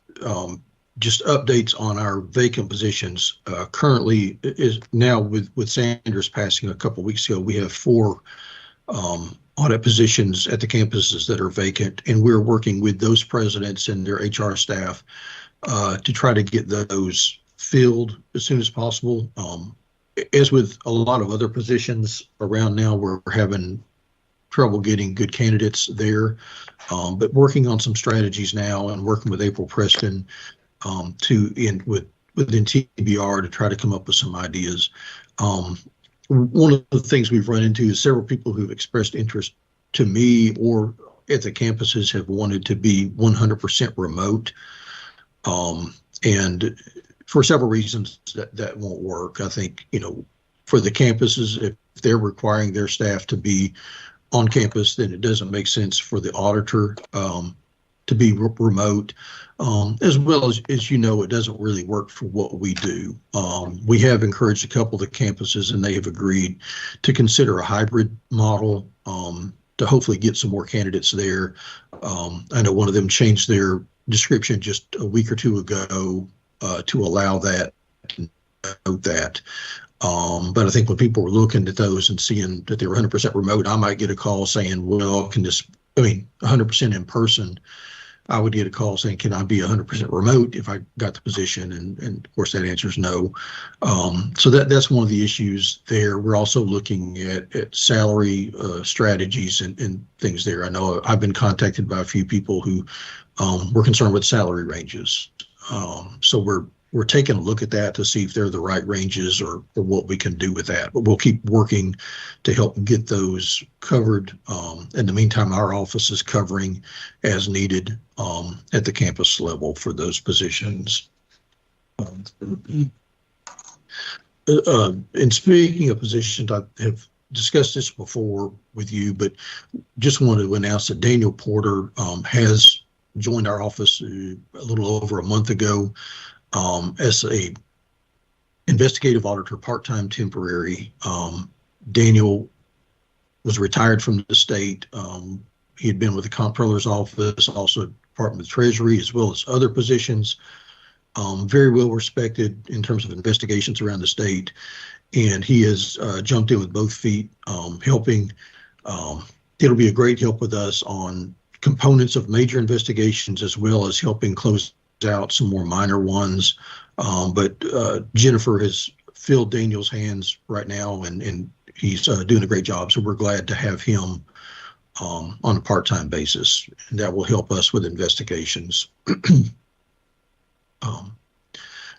just updates on our vacant positions. Currently, is now with Sanders passing a couple of weeks ago, we have 4 audit positions at the campuses that are vacant, and we're working with those presidents and their HR staff to try to get those filled as soon as possible. As with a lot of other positions around now, we're having trouble getting good candidates there, but working on some strategies now and working with April Preston within TBR to try to come up with some ideas. One of the things we've run into is several people who've expressed interest to me or at the campuses have wanted to be 100% remote. And for several reasons that won't work. I think, for the campuses, if they're requiring their staff to be on campus, then it doesn't make sense for the auditor to be remote, as well as it doesn't really work for what we do. We have encouraged a couple of the campuses, and they have agreed to consider a hybrid model to hopefully get some more candidates there. I know one of them changed their description just a week or two ago to allow that. But I think when people were looking at those and seeing that they were 100% remote, I might get a call saying, well, 100% in person, I would get a call saying, can I be 100% remote if I got the position? And of course, that answer is no. So that's one of the issues there. We're also looking at salary strategies and things there. I know I've been contacted by a few people who were concerned with salary ranges. So we're taking a look at that to see if they're the right ranges or what we can do with that. But we'll keep working to help get those covered. In the meantime, our office is covering as needed at the campus level for those positions. And speaking of positions, I have discussed this before with you, but just wanted to announce that Daniel Porter has joined our office a little over a month ago as a investigative auditor, part-time temporary. Daniel was retired from the state. He had been with the comptroller's office, also Department of Treasury, as well as other positions. Very well respected in terms of investigations around the state. And he has jumped in with both feet, helping. It'll be a great help with us on components of major investigations, as well as helping close out some more minor ones. But Jennifer has filled Daniel's hands right now, and he's doing a great job. So we're glad to have him on a part-time basis, and that will help us with investigations.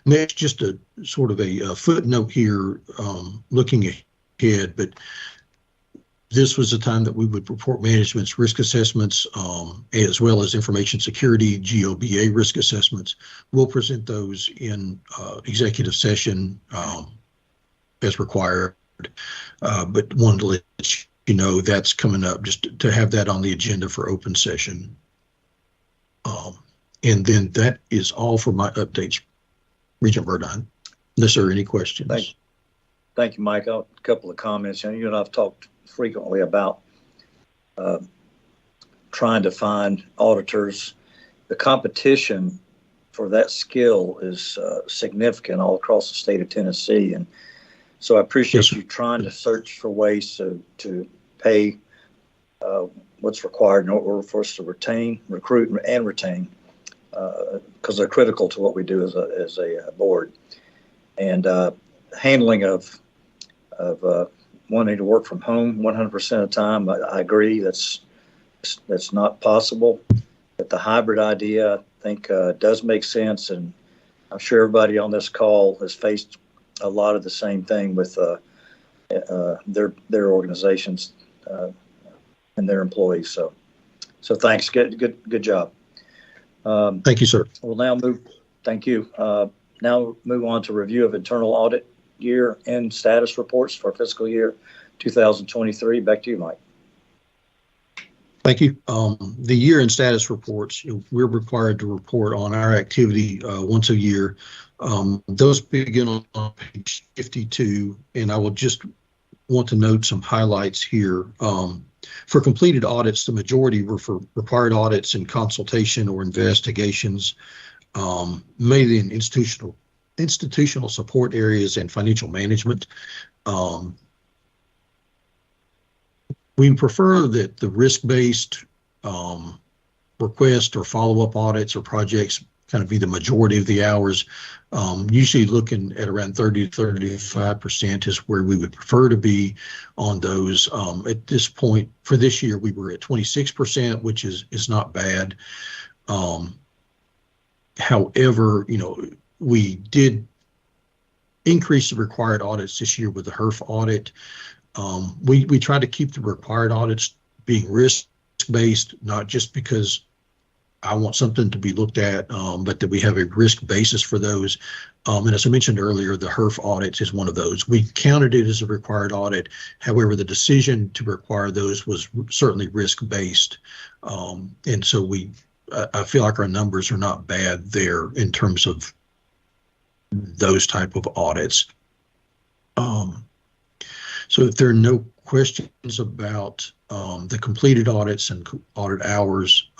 Next, just a sort of a footnote here, looking ahead, but this was the time that we would report management's risk assessments, as well as information security, GOBA risk assessments. We'll present those in executive session as required, but wanted to let you know that's coming up, just to have that on the agenda for open session. And then that is all for my updates, Regent Verdine, unless there are any questions. Thank you, Mike. A couple of comments. You and I have talked frequently about trying to find auditors. The competition for that skill is significant all across the state of Tennessee. And so I appreciate you trying to search for ways to pay what's required in order for us to recruit and retain, because they're critical to what we do as a board. And handling of wanting to work from home 100% of the time, I agree that's not possible. But the hybrid idea, I think, does make sense, and I'm sure everybody on this call has faced a lot of the same thing with their organizations and their employees. So thanks. Good job. Thank you, sir. We'll now move. Thank you. Now move on to review of internal audit year end status reports for fiscal year 2023. Back to you, Mike. Thank you. The year end status reports, we're required to report on our activity once a year. Those begin on page 52, and I will just want to note some highlights here. For completed audits, the majority were for required audits and consultation or investigations, mainly in institutional support areas and financial management. We prefer that the risk-based request or follow-up audits or projects kind of be the majority of the hours. Usually looking at around 30 to 35% is where we would prefer to be on those. At this point, for this year, we were at 26%, which is not bad. However, we did increase the required audits this year with the HERF audit. We try to keep the required audits being risk-based, not just because I want something to be looked at, but that we have a risk basis for those. And as I mentioned earlier, the HERF audits is one of those. We counted it as a required audit. However, the decision to require those was certainly risk-based. And so I feel like our numbers are not bad there in terms of those type of audits. So if there are no questions about the completed audits and audit hours,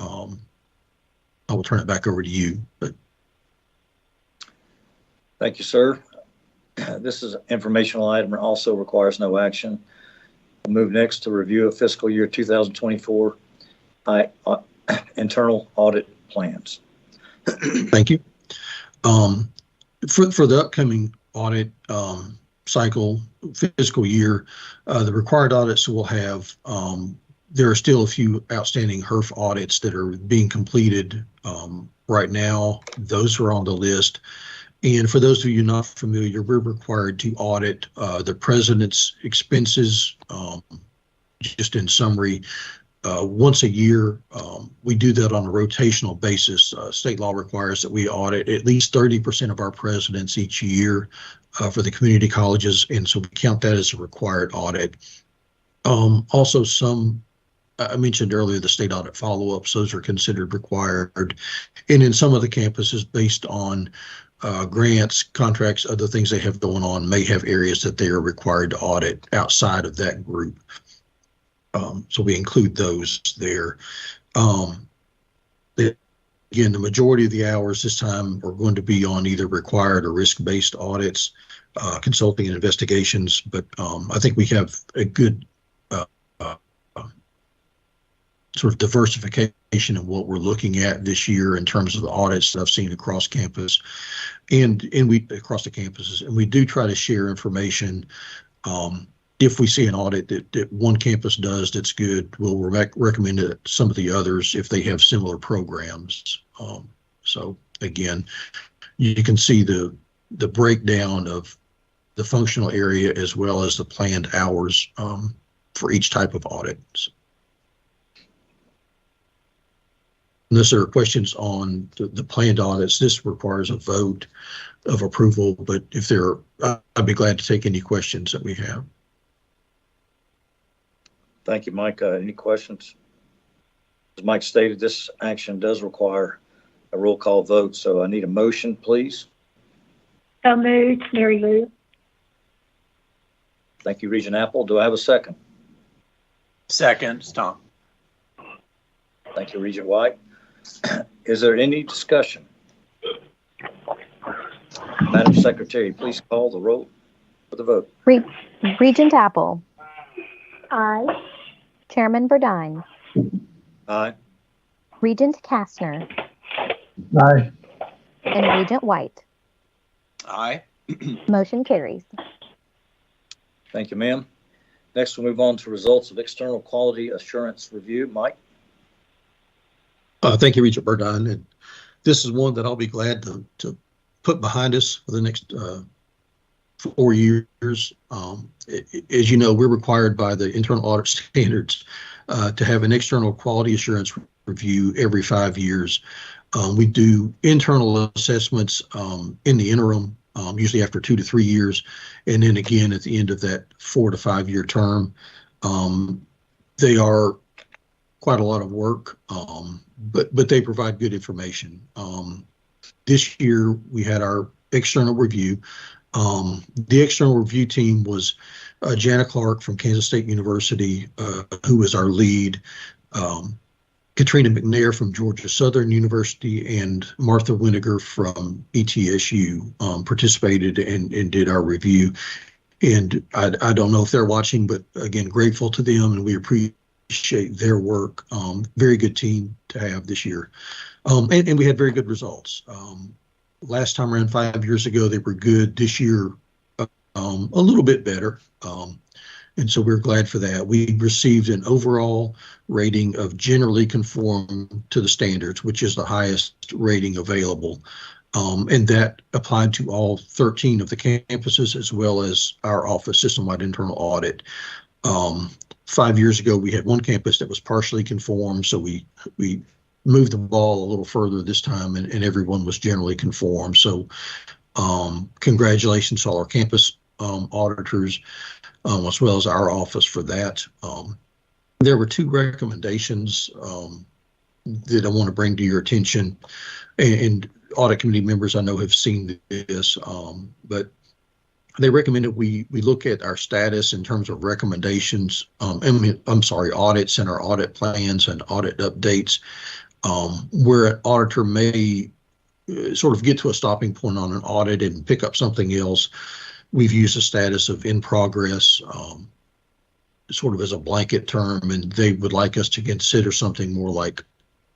I will turn it back over to you. Thank you, sir. This is an informational item and also requires no action. We'll move next to review of fiscal year 2024 internal audit plans. Thank you. For the upcoming audit cycle fiscal year, the required audits will have, there are still a few outstanding HERF audits that are being completed right now. Those are on the list. And for those of you not familiar, we're required to audit the president's expenses. Just in summary, once a year. We do that on a rotational basis. State law requires that we audit at least 30% of our presidents each year for the community colleges, and so we count that as a required audit. Also, I mentioned earlier the state audit follow-ups, those are considered required. And in some of the campuses, based on grants, contracts, other things they have going on, may have areas that they are required to audit outside of that group. So we include those there. Again, the majority of the hours this time are going to be on either required or risk-based audits, consulting and investigations. But I think we have a good sort of diversification of what we're looking at this year in terms of the audits that I've seen across campus and we across the campuses. And we do try to share information. If we see an audit that one campus does that's good, we'll recommend it to some of the others if they have similar programs. So again, you can see the breakdown of the functional area as well as the planned hours for each type of audit. Unless there are questions on the planned audits, this requires a vote of approval, but if there are, I'd be glad to take any questions that we have. Thank you, Mike. Any questions? As Mike stated, this action does require a roll call vote, so I need a motion, please. So moved, Mary Lou. Thank you, Regent Apple. Do I have a second? Second, Tom. Thank you, Regent White. Is there any discussion? Madam Secretary, please call the roll for the vote. Regent Apple. Aye. Chairman Burdine. Aye. Regent Kastner. Aye. And Regent White. Aye. Motion carries. Thank you, ma'am. Next, we'll move on to results of external quality assurance review. Mike? Thank you, Regent Burdine. And this is one that I'll be glad to put behind us for the next 4 years. As you know, we're required by the internal audit standards to have an external quality assurance review every 5 years. We do internal assessments in the interim, usually after 2 to 3 years, and then again at the end of that 4 to 5 year term. They are quite a lot of work, but they provide good information. This year we had our external review. The external review team was Jana Clark from Kansas State University, who was our lead, Katrina McNair from Georgia Southern University, and Martha Winiger from ETSU participated and did our review. And I don't know if they're watching, but again, grateful to them, and we appreciate their work. Very good team to have this year. And we had very good results. Last time around 5 years ago, they were good. This year, a little bit better. And so we're glad for that. We received an overall rating of generally conform to the standards, which is the highest rating available. And that applied to all 13 of the campuses, as well as our office system-wide internal audit. 5 years ago, we had one campus that was partially conformed, so we moved the ball a little further this time, and everyone was generally conformed. So congratulations to all our campus auditors, as well as our office for that. There were 2 recommendations that I want to bring to your attention, and audit committee members I know have seen this, but they recommended we look at our status in terms of recommendations, audits and our audit plans and audit updates, where an auditor may sort of get to a stopping point on an audit and pick up something else. We've used the status of in progress sort of as a blanket term, and they would like us to consider something more like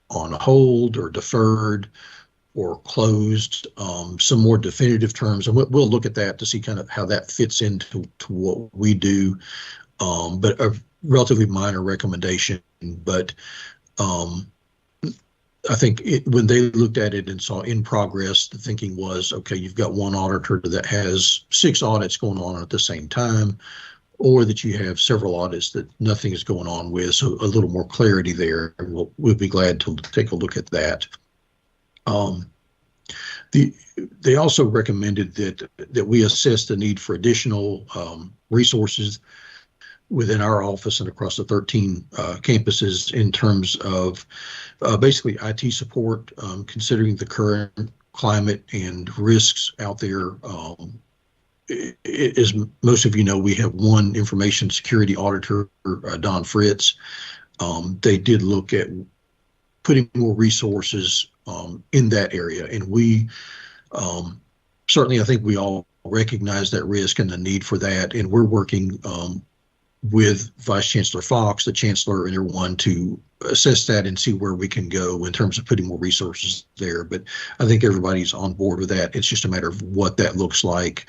on hold or deferred or closed, some more definitive terms. And we'll look at that to see kind of how that fits into what we do, but a relatively minor recommendation. But I think when they looked at it and saw in progress, the thinking was, okay, you've got one auditor that has 6 audits going on at the same time, or that you have several audits that nothing is going on with. So a little more clarity there, and we'll be glad to take a look at that. They also recommended that we assess the need for additional resources within our office and across the 13 campuses in terms of basically IT support, considering the current climate and risks out there. As most of you know, we have one information security auditor, Don Fritz. They did look at putting more resources in that area, and we certainly, I think we all recognize that risk and the need for that, and we're working with Vice Chancellor Fox, the Chancellor, and everyone to assess that and see where we can go in terms of putting more resources there. But I think everybody's on board with that. It's just a matter of what that looks like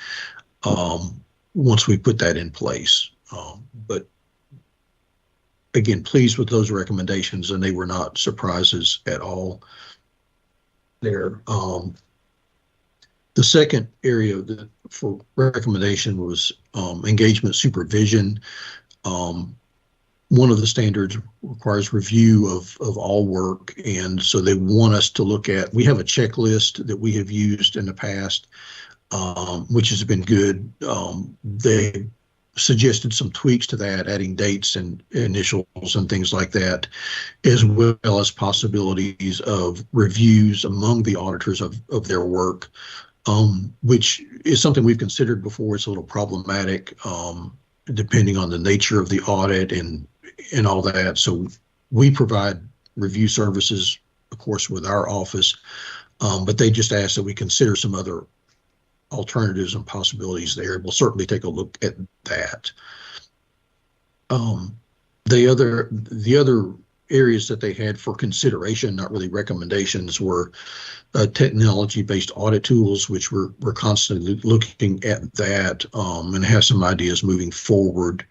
once we put that in place. But again, pleased with those recommendations, and they were not surprises at all there. The second area for recommendation was engagement supervision. One of the standards requires review of all work, and so they want us to look at, we have a checklist that we have used in the past, which has been good. They suggested some tweaks to that, adding dates and initials and things like that, as well as possibilities of reviews among the auditors of their work, which is something we've considered before. It's a little problematic, depending on the nature of the audit and all that. So we provide review services, of course, with our office, but they just asked that we consider some other alternatives and possibilities there. We'll certainly take a look at that. The other areas that they had for consideration, not really recommendations, were technology-based audit tools, which we're constantly looking at that, and have some ideas moving forward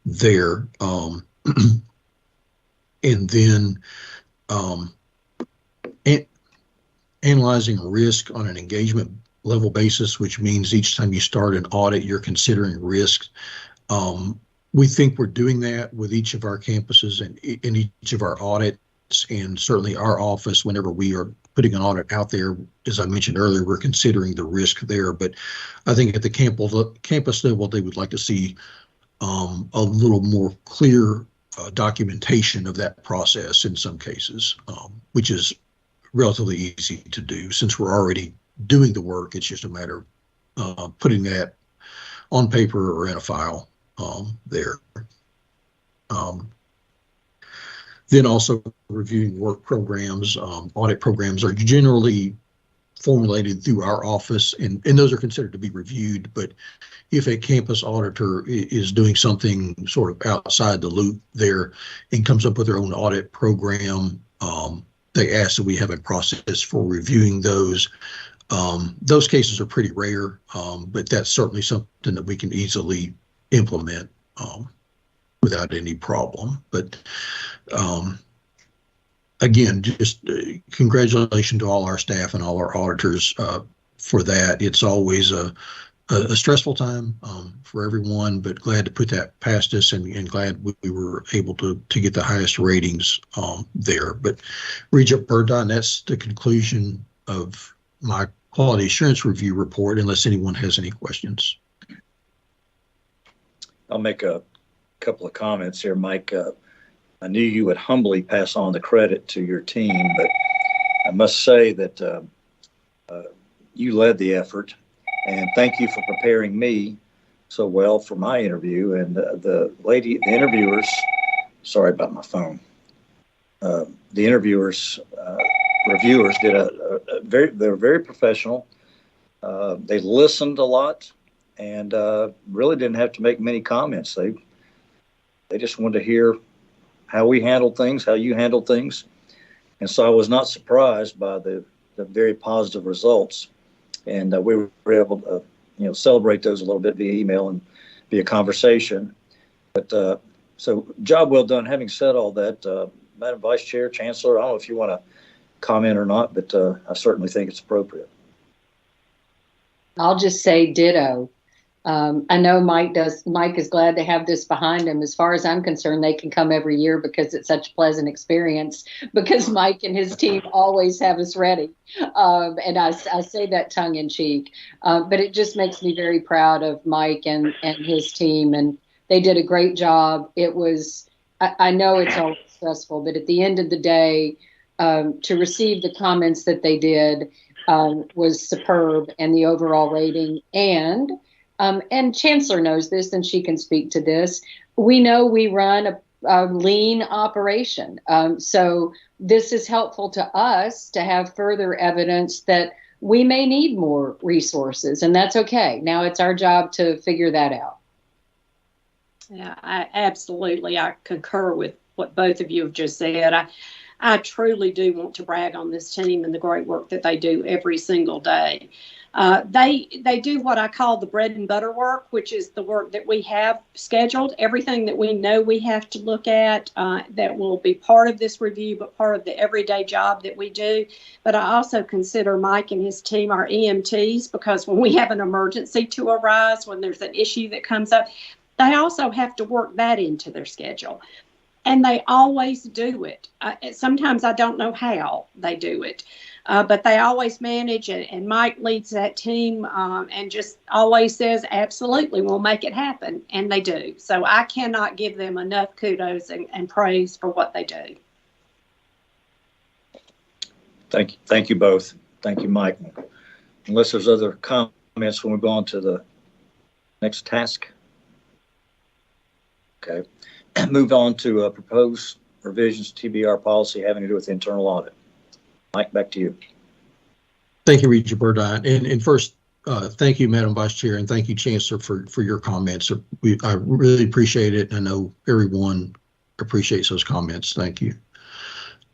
there. And then analyzing risk on an engagement level basis, which means each time you start an audit, you're considering risk. We think we're doing that with each of our campuses and in each of our audits, and certainly our office, whenever we are putting an audit out there, as I mentioned earlier, we're considering the risk there. But I think at the campus level, they would like to see a little more clear documentation of that process in some cases, which is relatively easy to do since we're already doing the work. It's just a matter of putting that on paper or in a file there. Then also reviewing work programs. Audit programs are generally formulated through our office, and those are considered to be reviewed. But if a campus auditor is doing something sort of outside the loop there and comes up with their own audit program, they ask that we have a process for reviewing those. Those cases are pretty rare, but that's certainly something that we can easily implement without any problem. But again, just congratulations to all our staff and all our auditors for that. It's always a stressful time for everyone, but glad to put that past us, and glad we were able to get the highest ratings there. But Regent Burdine, that's the conclusion of my quality assurance review report, unless anyone has any questions. I'll make a couple of comments here, Mike. I knew you would humbly pass on the credit to your team, but I must say that you led the effort, and thank you for preparing me so well for my interview. And the interviewers, sorry about my phone. The interviewers, reviewers did they were very professional. They listened a lot and really didn't have to make many comments. They just wanted to hear how we handled things, how you handled things. And so I was not surprised by the very positive results. And we were able to, celebrate those a little bit via email and via conversation. But so job well done. Having said all that, Madam Vice Chair, Chancellor, I don't know if you want to comment or not, but I certainly think it's appropriate. I'll just say ditto. I know Mike is glad to have this behind him. As far as I'm concerned, they can come every year because it's such a pleasant experience, because Mike and his team always have us ready. And I say that tongue in cheek, but it just makes me very proud of Mike and his team. And they did a great job. It was, I know it's always stressful, but at the end of the day, to receive the comments that they did was superb, and the overall rating. And Chancellor knows this, and she can speak to this. We know we run a lean operation. So this is helpful to us to have further evidence that we may need more resources, and that's okay. Now it's our job to figure that out. Yeah, I concur with what both of you have just said. I truly do want to brag on this team and the great work that they do every single day. They do what I call the bread and butter work, which is the work that we have scheduled, everything that we know we have to look at that will be part of this review, but part of the everyday job that we do. But I also consider Mike and his team our EMTs, because when we have an emergency to arise, when there's an issue that comes up, they also have to work that into their schedule. And they always do it. Sometimes I don't know how they do it, but they always manage it. And Mike leads that team and just always says, absolutely, we'll make it happen. And they do. So I cannot give them enough kudos and praise for what they do. Thank you both. Thank you, Mike. Unless there's other comments, we'll move on to the next task. Okay. Move on to proposed revisions to TBR policy having to do with internal audit. Mike, back to you. Thank you, Regent Burdine. And first, thank you, Madam Vice Chair, and thank you, Chancellor, for your comments. I really appreciate it. And I know everyone appreciates those comments. Thank you.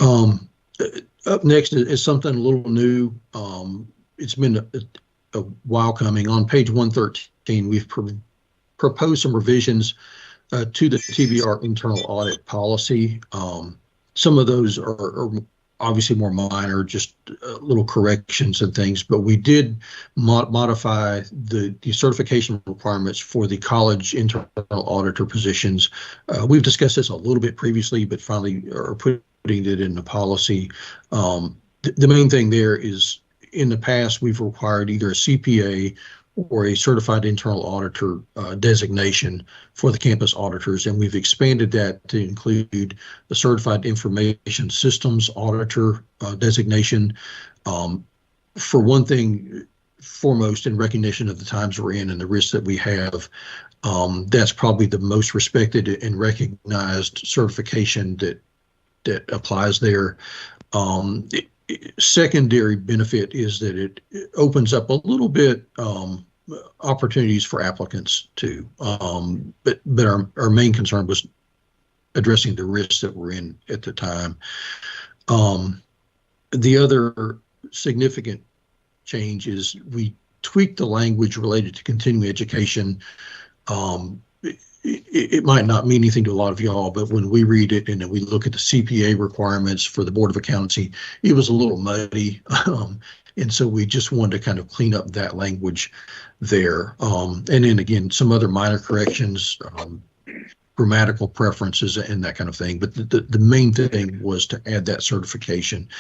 Up next is something a little new. It's been a while coming. On page 113, we've proposed some revisions to the TBR internal audit policy. Some of those are obviously more minor, just little corrections and things, but we did modify the certification requirements for the college internal auditor positions. We've discussed this a little bit previously, but finally are putting it in the policy. The main thing there is, in the past, we've required either a CPA or a certified internal auditor designation for the campus auditors, and we've expanded that to include the certified information systems auditor designation. For one thing, foremost, in recognition of the times we're in and the risks that we have, that's probably the most respected and recognized certification that applies there. Secondary benefit is that it opens up a little bit opportunities for applicants too. But our main concern was addressing the risks that we're in at the time. The other significant change is we tweaked the language related to continuing education. It might not mean anything to a lot of y'all, but when we read it and then we look at the CPA requirements for the Board of Accountancy, it was a little muddy. And so we just wanted to kind of clean up that language there. And then again, some other minor corrections, grammatical preferences and that kind of thing. But the main thing was to add that certification.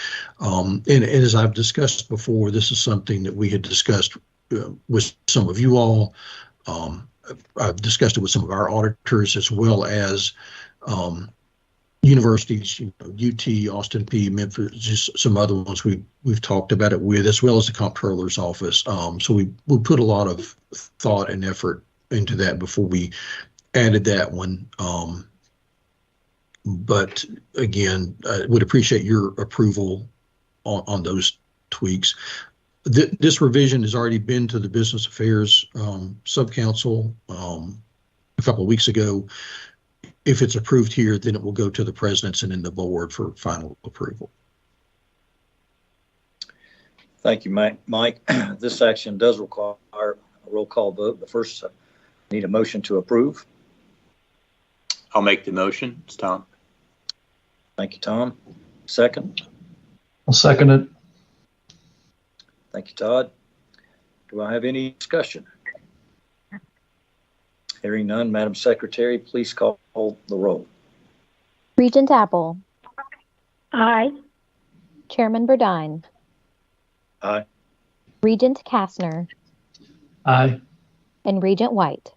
And as I've discussed before, this is something that we had discussed with some of you all. I've discussed it with some of our auditors, as well as universities, UT, Austin P, Memphis, just some other ones we've talked about it with, as well as the comptroller's office. So we put a lot of thought and effort into that before we added that one. But again, I would appreciate your approval on those tweaks. This revision has already been to the Business Affairs Subcouncil a couple of weeks ago. If it's approved here, then it will go to the presidents and then the board for final approval. Thank you, Mike. This action does require a roll call vote, but first I need a motion to approve. I'll make the motion. It's Tom. Thank you, Tom. Second. I'll second it. Thank you, Todd. Do I have any discussion? Hearing none, Madam Secretary, please call the roll. Regent Apple. Aye. Chairman Burdine. Aye. Regent Kastner. Aye. And Regent White.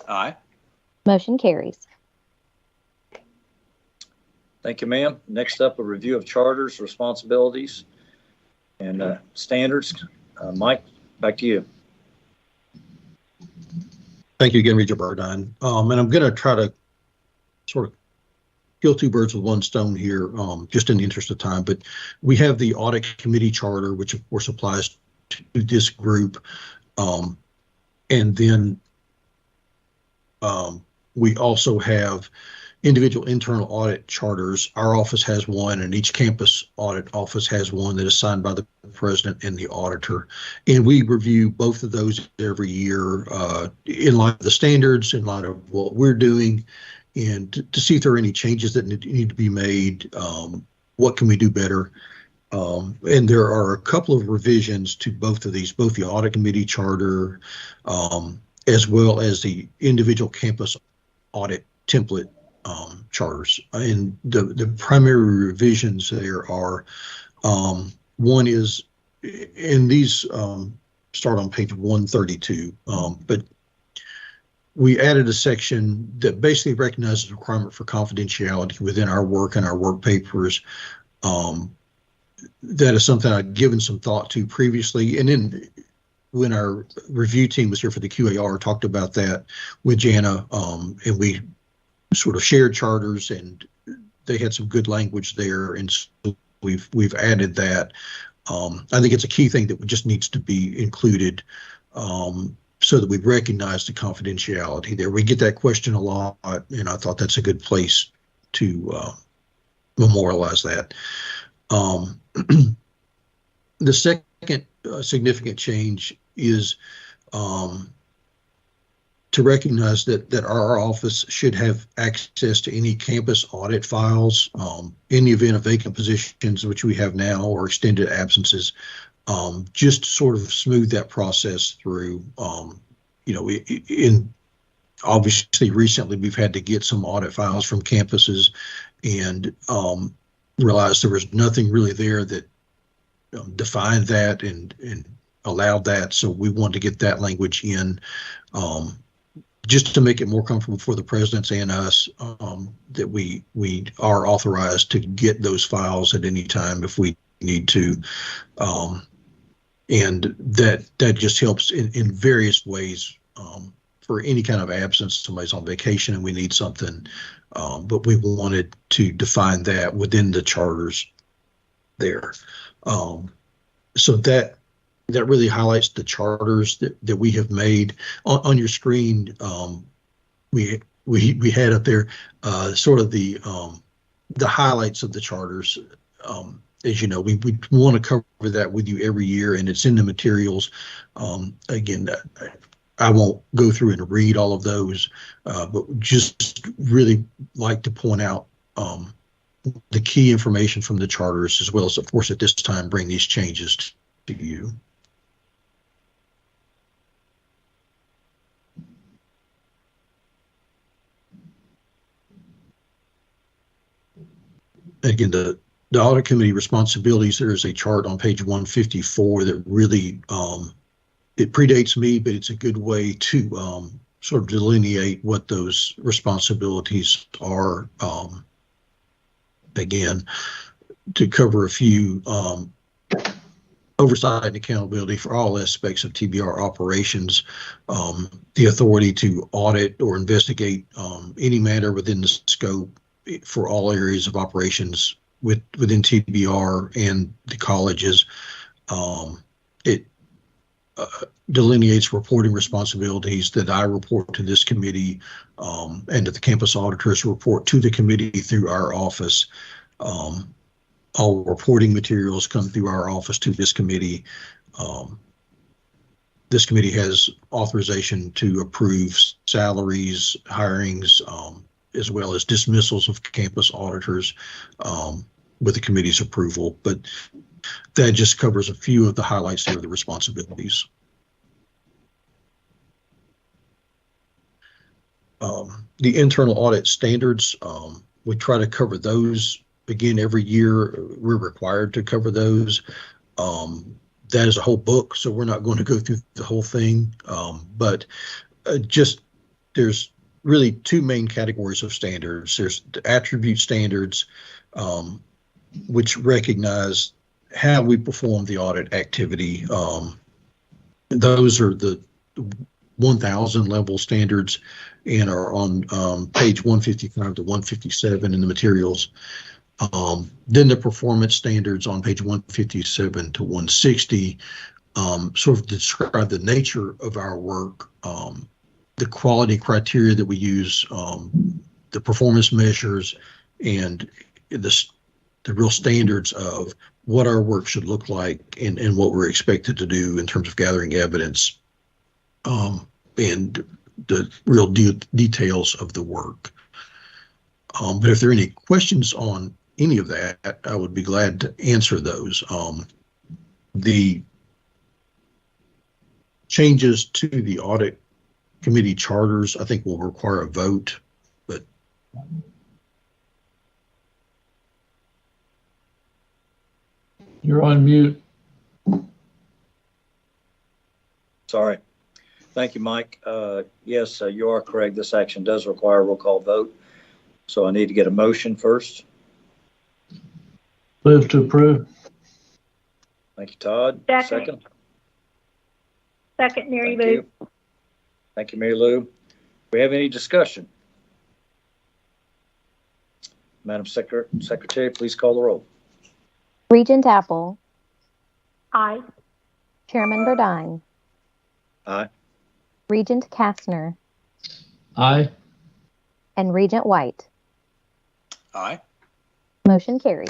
Aye. Motion carries. Thank you, ma'am. Next up, a review of charters, responsibilities, and standards. Mike, back to you. Thank you again, Regent Burdine. And I'm going to try to sort of kill two birds with one stone here, just in the interest of time. But we have the audit committee charter, which of course applies to this group. And then we also have individual internal audit charters. Our office has one, and each campus audit office has one that is signed by the president and the auditor. And we review both of those every year in light of the standards, in light of what we're doing, and to see if there are any changes that need to be made. What can we do better? And there are a couple of revisions to both of these, both the audit committee charter, as well as the individual campus audit template charters. And the primary revisions there are, one is, and these start on page 132, but we added a section that basically recognizes the requirement for confidentiality within our work and our work papers. That is something I'd given some thought to previously. And then when our review team was here for the QAR, talked about that with Jana, and we sort of shared charters, and they had some good language there. And so we've added that. I think it's a key thing that just needs to be included, so that we recognize the confidentiality there. We get that question a lot, and I thought that's a good place to memorialize that. The second significant change is to recognize that our office should have access to any campus audit files, in the event of vacant positions, which we have now, or extended absences, just to sort of smooth that process through. Obviously recently we've had to get some audit files from campuses, and realized there was nothing really there that defined that and allowed that. So we wanted to get that language in, just to make it more comfortable for the presidents and us, that we are authorized to get those files at any time if we need to. And that just helps in various ways, for any kind of absence. Somebody's on vacation and we need something, but we wanted to define that within the charters there. So that really highlights the charters that we have made. On your screen, we had up there sort of the highlights of the charters. As you know, we want to cover that with you every year, and it's in the materials. Again, I won't go through and read all of those, but just really like to point out the key information from the charters, as well as, of course, at this time, bring these changes to you. Again, the audit committee responsibilities, there is a chart on page 154 that really, it predates me, but it's a good way to sort of delineate what those responsibilities are. Again, to cover a few, oversight and accountability for all aspects of TBR operations, the authority to audit or investigate any matter within the scope for all areas of operations within TBR and the colleges. It delineates reporting responsibilities that I report to this committee, and that the campus auditors report to the committee through our office. All reporting materials come through our office to this committee. This committee has authorization to approve salaries, hirings, as well as dismissals of campus auditors, with the committee's approval. But that just covers a few of the highlights there of the responsibilities. The internal audit standards, we try to cover those again every year. We're required to cover those. That is a whole book, so we're not going to go through the whole thing. But just there's really two main categories of standards. There's the attribute standards, which recognize how we perform the audit activity. Those are the 1,000 level standards and are on page 155 to 157 in the materials. Then the performance standards on page 157 to 160 sort of describe the nature of our work, the quality criteria that we use, the performance measures, and the real standards of what our work should look like and what we're expected to do in terms of gathering evidence, and the real details of the work. But if there are any questions on any of that, I would be glad to answer those. The changes to the audit committee charters, I think, will require a vote, but You're on mute. Sorry. Thank you, Mike. Yes, you are correct. This action does require a roll call vote. So I need to get a motion first. Move to approve. Thank you, Todd. Second. Second, Mary Thank Lou. you. Thank you, Mary Lou. Do we have any discussion? Madam Secretary, please call the roll. Regent Apple. Aye. Chairman Burdine. Aye. Regent Kastner. Aye. And Regent White. Aye. Motion carries.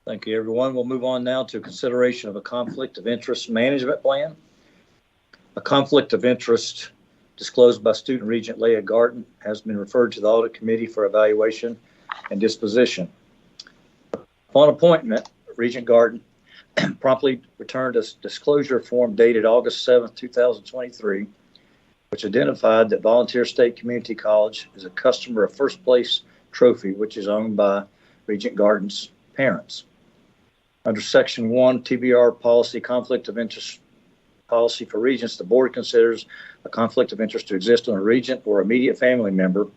Thank you, everyone. We'll move on now to consideration of a conflict of interest management plan. A conflict of interest disclosed by Student Regent Leah Garten has been referred to the Audit Committee for evaluation and disposition. Upon appointment, Regent Garten promptly returned a disclosure form dated August 7, 2023, which identified that Volunteer State Community College is a customer of First Place Trophy, which is owned by Regent Garten's parents. Under Section 1, TBR Policy, Conflict of Interest Policy for Regents, the board considers a conflict of interest to exist when a regent or immediate family member,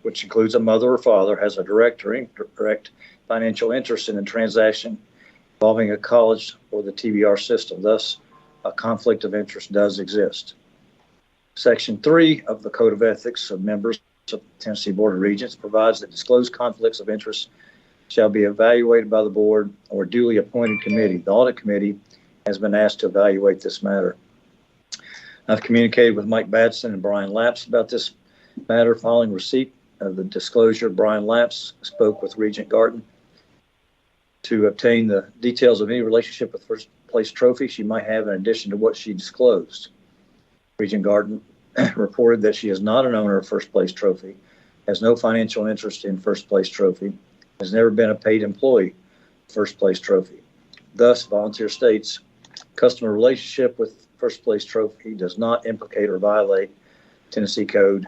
which includes a mother or father, has a direct or indirect financial interest in a transaction involving a college or the TBR system. Thus, a conflict of interest does exist. Section 3 of the Code of Ethics of Members of the Tennessee Board of Regents provides that disclosed conflicts of interest shall be evaluated by the board or duly appointed committee. The Audit Committee has been asked to evaluate this matter. I've communicated with Mike Badson and Brian Lapps about this matter. Following receipt of the disclosure, Brian Lapps spoke with Regent Garten to obtain the details of any relationship with First Place Trophy she might have in addition to what she disclosed. Regent Garten reported that she is not an owner of First Place Trophy, has no financial interest in First Place Trophy, has never been a paid employee of First Place Trophy. Thus, Volunteer State's customer relationship with First Place Trophy does not implicate or violate Tennessee Code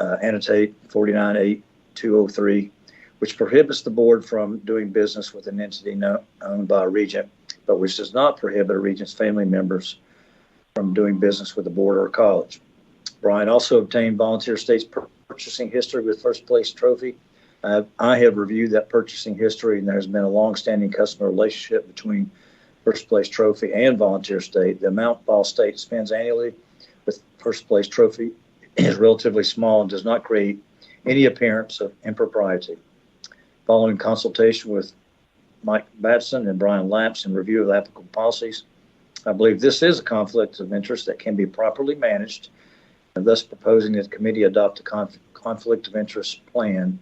Annotate 498203, which prohibits the board from doing business with an entity owned by a regent, but which does not prohibit a regent's family members from doing business with the board or a college. Brian also obtained Volunteer State's purchasing history with First Place Trophy. I have reviewed that purchasing history, and there's been a long-standing customer relationship between First Place Trophy and Volunteer State. The amount Vol State spends annually with First Place Trophy is relatively small and does not create any appearance of impropriety. Following consultation with Mike Batson and Brian Lapps and review of applicable policies, I believe this is a conflict of interest that can be properly managed, and thus proposing that the committee adopt a conflict of interest plan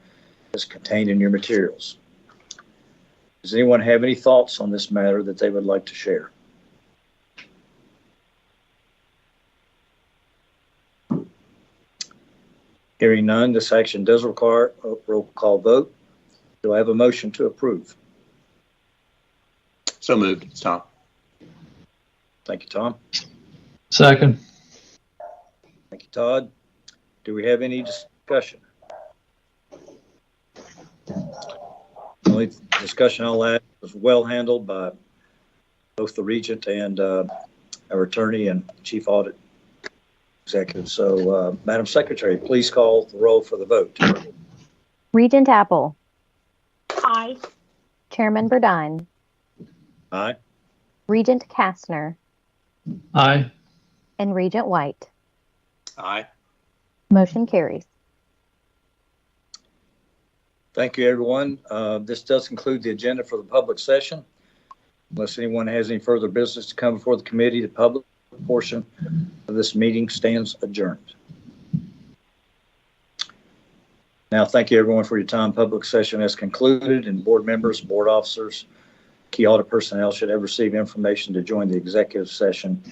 as contained in your materials. Does anyone have any thoughts on this matter that they would like to share? Hearing none, this action does require a roll call vote. Do I have a motion to approve? So moved. Tom. Thank you, Tom. Second. Thank you, Todd. Do we have any discussion? The only discussion I'll add was well handled by both the regent and our attorney and chief audit executive. So, Madam Secretary, please call the roll for the vote. Regent Apple. Aye. Chairman Burdine. Aye. Regent Kastner. Aye. And Regent White. Aye. Motion carries. Thank you, everyone. This does conclude the agenda for the public session. Unless anyone has any further business to come before the committee, the public portion of this meeting stands adjourned. Now, thank you, everyone, for your time. Public session has concluded, and board members, board officers, key audit personnel should have received information to join the executive session